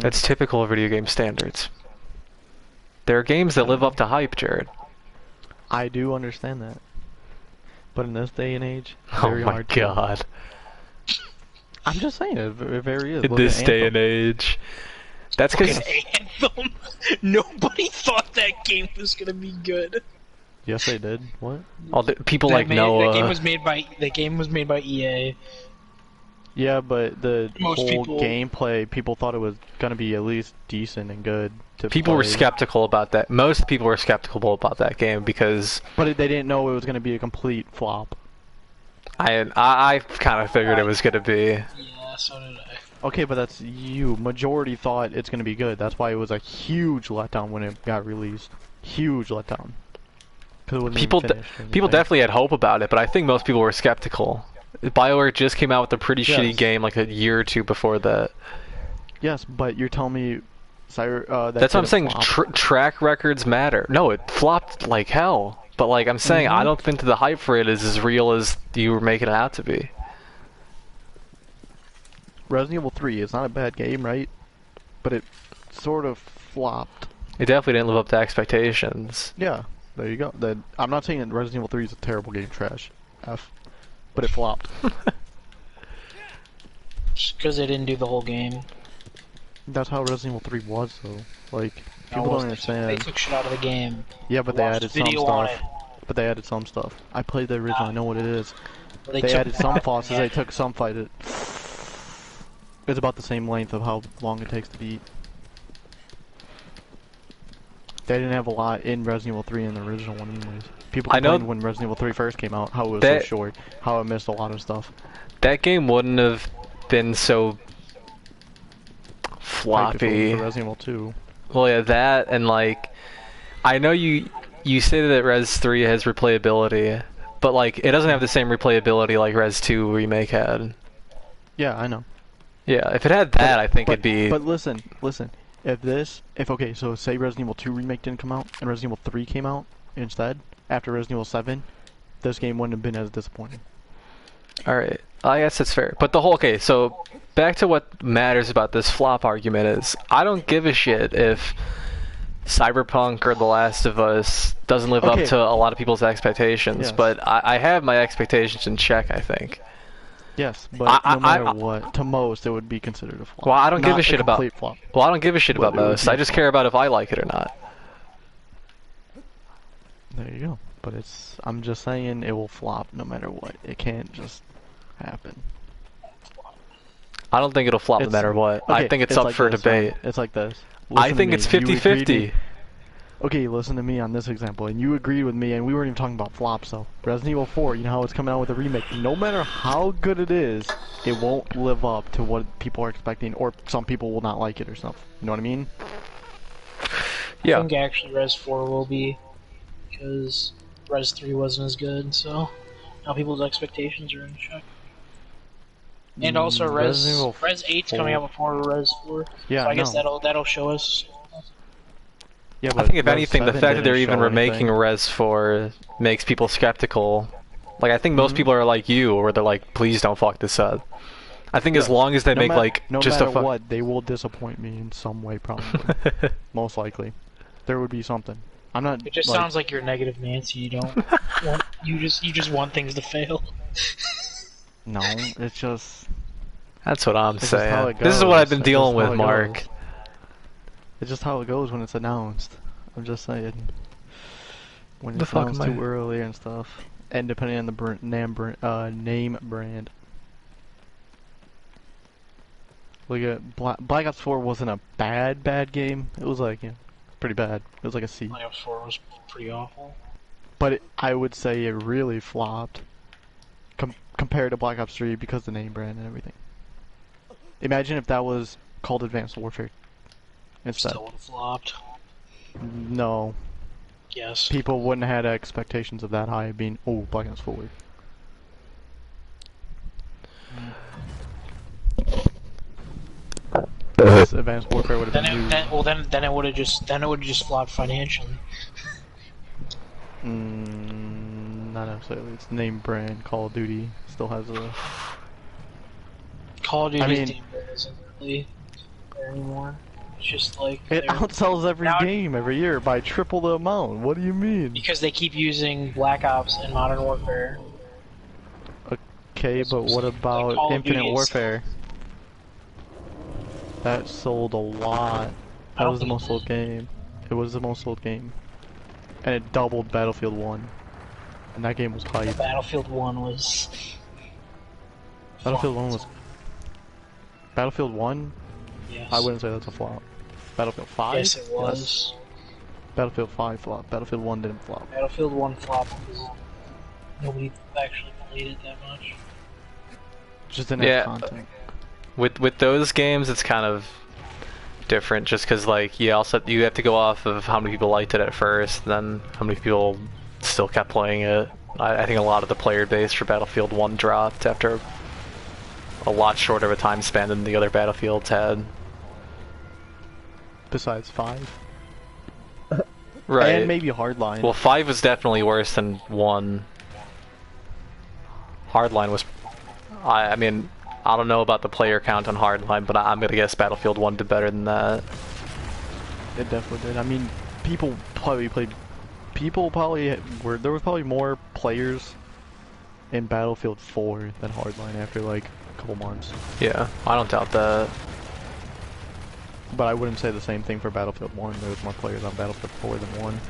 That's typical of video game standards. There are games that live up to hype, Jared. I do understand that, but in this day and age, Oh very my hard to. god. I'm just saying it very is. In Look this at day Anthem. and age. That's because Anthem. Nobody thought that game was gonna be good. Yes, they did. What? people like Noah. That game was made by EA. Yeah, but the Most whole people- gameplay, people thought it was gonna be at least decent and good. To People were play. skeptical about that. Most people were skeptical about that game because But they didn't know it was gonna be a complete flop. I kind of figured it was going to be. Yeah, so did I. Okay, but that's you. Majority thought it's gonna be good. That's why it was a huge letdown when it got released. Huge letdown. 'Cause it wasn't even People finished or people anything. definitely had hope about it, but I think most people were skeptical. BioWare just came out with a pretty shitty Yes. game like a year or two before that. Yes, but you're telling me, That's what I'm saying. Track records matter. No, it flopped like hell. But like I'm saying, I don't think that the hype for it is as real as you were making it out to be. Resident Evil 3 is not a bad game, right? But it sort of flopped. It definitely didn't live up to expectations. Yeah, there you go. I'm not saying that Resident Evil 3 is a terrible game, trash. But it flopped. Just because they didn't do the whole game. That's how Resident Evil 3 was, though. Like, people No, don't They understand. took shit out of the game. Yeah, but they watched added the some video on stuff. But they added some stuff. I played the original, I know what it is. They took added some part- bosses, yeah. they took some fight. It's about the same length of how long it takes to beat. They didn't have a lot in Resident Evil 3 in the original one anyways. People I know- complained when Resident Evil 3 first came out, how it was That- so short, how it missed a lot of stuff. That game wouldn't have been so Hyped if it was floppy. for Resident Evil 2. Well, yeah, that and like, I know you say that Res 3 has replayability, but like, it doesn't have the same replayability like Res 2 Remake had. Yeah, I know. Yeah, if it had that, I think it'd be. But listen. Okay, so say Resident Evil 2 remake didn't come out and Resident Evil 3 came out instead after Resident Evil 7, this game wouldn't have been as disappointing. All right, I guess that's fair. But okay, so back to what matters about this flop argument is, I don't give a shit if Cyberpunk or The Last of Us doesn't live up to a lot of people's expectations, Yes. but I have my expectations in check, I think. Yes, but no matter what, to most it would be considered a flop. Well, I don't give a shit about. Flop. Well, I don't give a shit about But it would most. be a I just flop. care about if I like it or not. There you go. But I'm just saying it will flop no matter what. It can't just happen. I don't think it'll flop no It's- matter what. I okay, think it's up like for this, debate. It's like this. I Listen to think me. it's You agreed 50-50. with- Okay, listen to me on this example, and you agreed with me, and we weren't even talking about flops though. Resident Evil 4, you know how it's coming out with a remake. No matter how good it is, it won't live up to what people are expecting, or some people will not like it or something. You know what I mean? Yeah. I think actually Res 4 will be, because Res 3 wasn't as good, so now people's expectations are in check. And also Resident Res 8's coming out before Res 4, Yeah, so I guess no. that'll show us. Yeah, I but think if Res anything, the 7 fact that they're didn't even show remaking anything. Res 4 makes people skeptical. Like, I think most people are like you, where they're like, please don't fuck this up. I think as long as they No make, matter- like, no just matter a fuck... what, they will disappoint me in some way, probably. Most likely, there would be something. I'm not. It just sounds like you're negative Nancy. You don't want, you just want things to fail. No, it's just. That's what I'm It's just how saying. it This is what goes. I've been It's dealing just how with, it Mark. goes. It's just how it goes when it's announced. I'm just saying. When The it's fuck announced am I- too early and stuff, and depending on the name brand. Look at Black Ops 4 wasn't a bad game. It was like pretty bad. It was like a C. Black Ops 4 was pretty awful. But I would say it really flopped compared to Black Ops 3 because of the name brand and everything. Imagine if that was called Advanced Warfare instead. Still would have flopped. No, Yes. people wouldn't have had expectations of that high being, oh, Black Ops 4. Because Advanced Warfare would have been new. Then it would have just flopped financially. Not necessarily. It's name brand. Call of Duty still has a. Call of Duty's mean- name brand isn't really there anymore. It's just like It they're- outsells every now- game every year by triple the amount. What do you mean? because they keep using Black Ops and Modern Warfare. Okay, but what about Call of Infinite Duty is- Warfare? That sold a lot. I That don't was the think most it sold game. It was the most sold game. And it doubled Battlefield 1. And that game was hype. Battlefield 1 was. Battlefield 1 was... Battlefield 1? Yes. I wouldn't say that's a flop. Battlefield 5? Yes, it was. Battlefield 5 flop. Battlefield 1 didn't flop. Battlefield 1 flopped because nobody actually played it that much. Just didn't Yeah. have content. With those games, it's kind of different, just because, like, you have to go off of how many people liked it at first, then how many people still kept playing it. I think a lot of the player base for Battlefield 1 dropped after a lot shorter of a time span than the other Battlefields had. Besides 5. Right. And maybe Hardline. Well, 5 was definitely worse than 1. Hardline was... I mean, I don't know about the player count on Hardline, but I'm gonna guess Battlefield 1 did better than that. It definitely did. I mean, people probably were, there was probably more players in Battlefield 4 than Hardline after like a couple months. Yeah, I don't doubt that. But I wouldn't say the same thing for Battlefield 1. There was more players on Battlefield 4 than 1.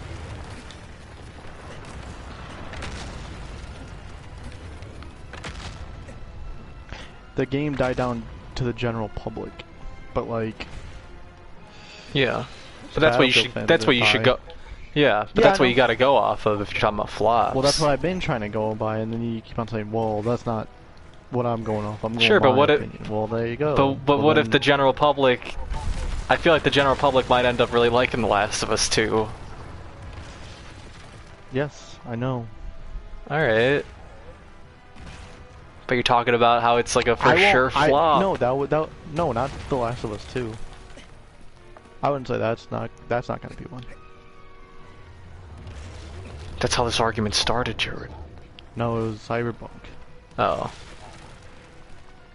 The game died down to the general public, but like, Yeah, but that's what you Battlefield should. fans That's what didn't you should buy. go. Yeah, but Yeah, that's I what know. you got to go off of if you're talking about flops. well, that's what I've been trying to go by, and then you keep on saying, well, that's not what I'm going off. I'm going Sure, by but what my if- opinion. Well, there you go. But Well, what if then- the general public? I feel like the general public might end up really liking The Last of Us too. Yes, I know. All right. But you're talking about how it's like a for sure flop. No, no, not The Last of Us 2. I wouldn't say that's not gonna be one. That's how this argument started, Jared. No, it was Cyberpunk. Oh.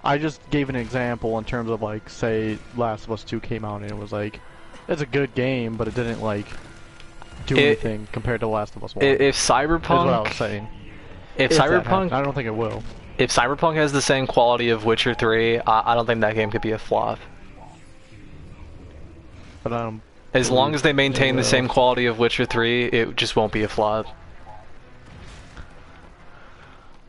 I just gave an example in terms of like, say, Last of Us 2 came out and it was like, it's a good game, but it didn't like do anything compared to Last of Us 1. If Cyberpunk, is what I was saying. If Cyberpunk, I don't think it will. If Cyberpunk has the same quality of Witcher 3, I don't think that game could be a flop. But as long as they maintain the same quality of Witcher 3, it just won't be a flop.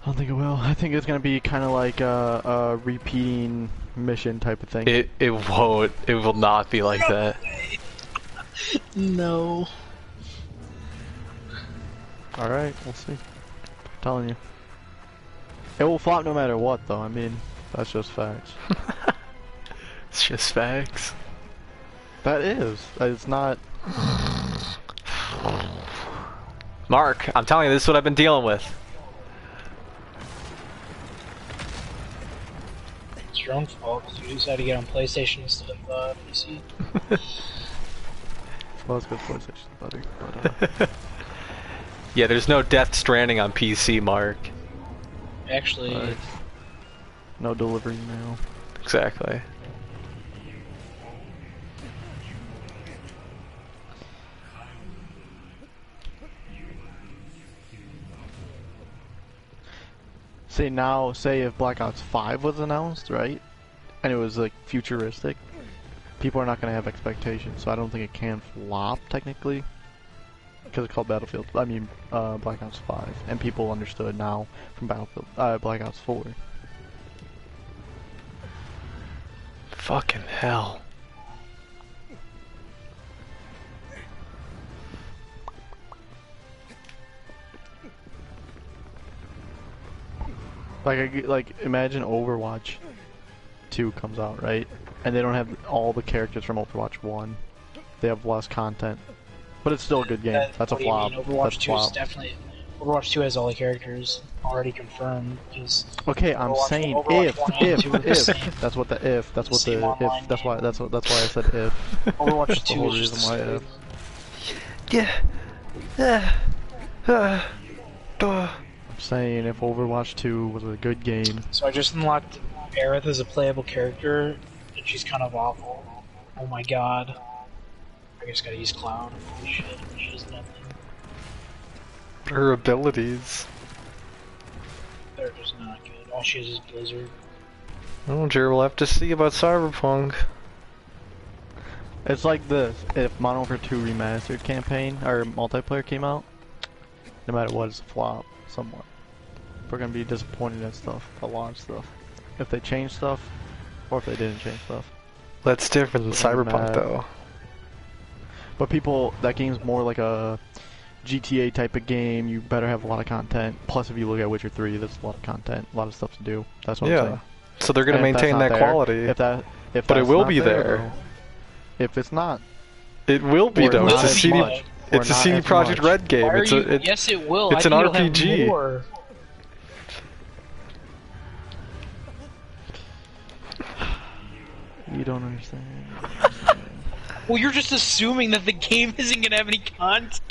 I don't think it will. I think it's gonna be kind of like a repeating mission type of thing. It won't. It will not be like that. No. All right, we'll see. I'm telling you, it will flop no matter what, though. I mean, that's just facts. It's just facts. That is. It's not. Mark, I'm telling you, this is what I've been dealing with. It's your own fault, because you decided to get on PlayStation instead of PC. Well, it's good PlayStation, buddy. But, yeah, there's no Death Stranding on PC, Mark. Actually... no delivery mail. Exactly. See now, say if Black Ops 5 was announced, right? And it was like futuristic, people are not going to have expectations, so I don't think it can flop technically. Because it's called Battlefield, Black Ops 5, and people understood now from Black Ops 4. Fucking hell. Like imagine Overwatch 2 comes out, right? And they don't have all the characters from Overwatch 1. They have less content. But it's still a good game. That's a flop. Overwatch 2 is definitely... Overwatch 2 has all the characters already confirmed. Okay, I'm saying if. That's what the if. That's what the if. That's why I said if. Overwatch That's 2 the whole is reason just why if. I'm saying if Overwatch 2 was a good game. So I just unlocked Aerith as a playable character, and she's kind of awful. Oh my god. I just gotta use Cloud. Holy shit, she does nothing. Her abilities. They're just not good. All she has is Blizzard. Oh, Jer, we'll have to see about Cyberpunk. It's like this: if Modern Warfare 2 Remastered campaign or multiplayer came out, no matter what, it's a flop somewhat. We're gonna be disappointed at stuff, a lot of stuff. If they change stuff, or if they didn't change stuff. That's different than Cyberpunk, though. But people, that game's more like a GTA type of game. You better have a lot of content. Plus, if you look at Witcher 3, there's a lot of content, a lot of stuff to do. That's what I'm saying. So they're gonna maintain that quality. But it will be there. If it's not, it will be though. It's a CD. It's a CD Projekt Red game. Yes, it will. It's an RPG. You don't understand. Well, you're just assuming that the game isn't gonna have any content.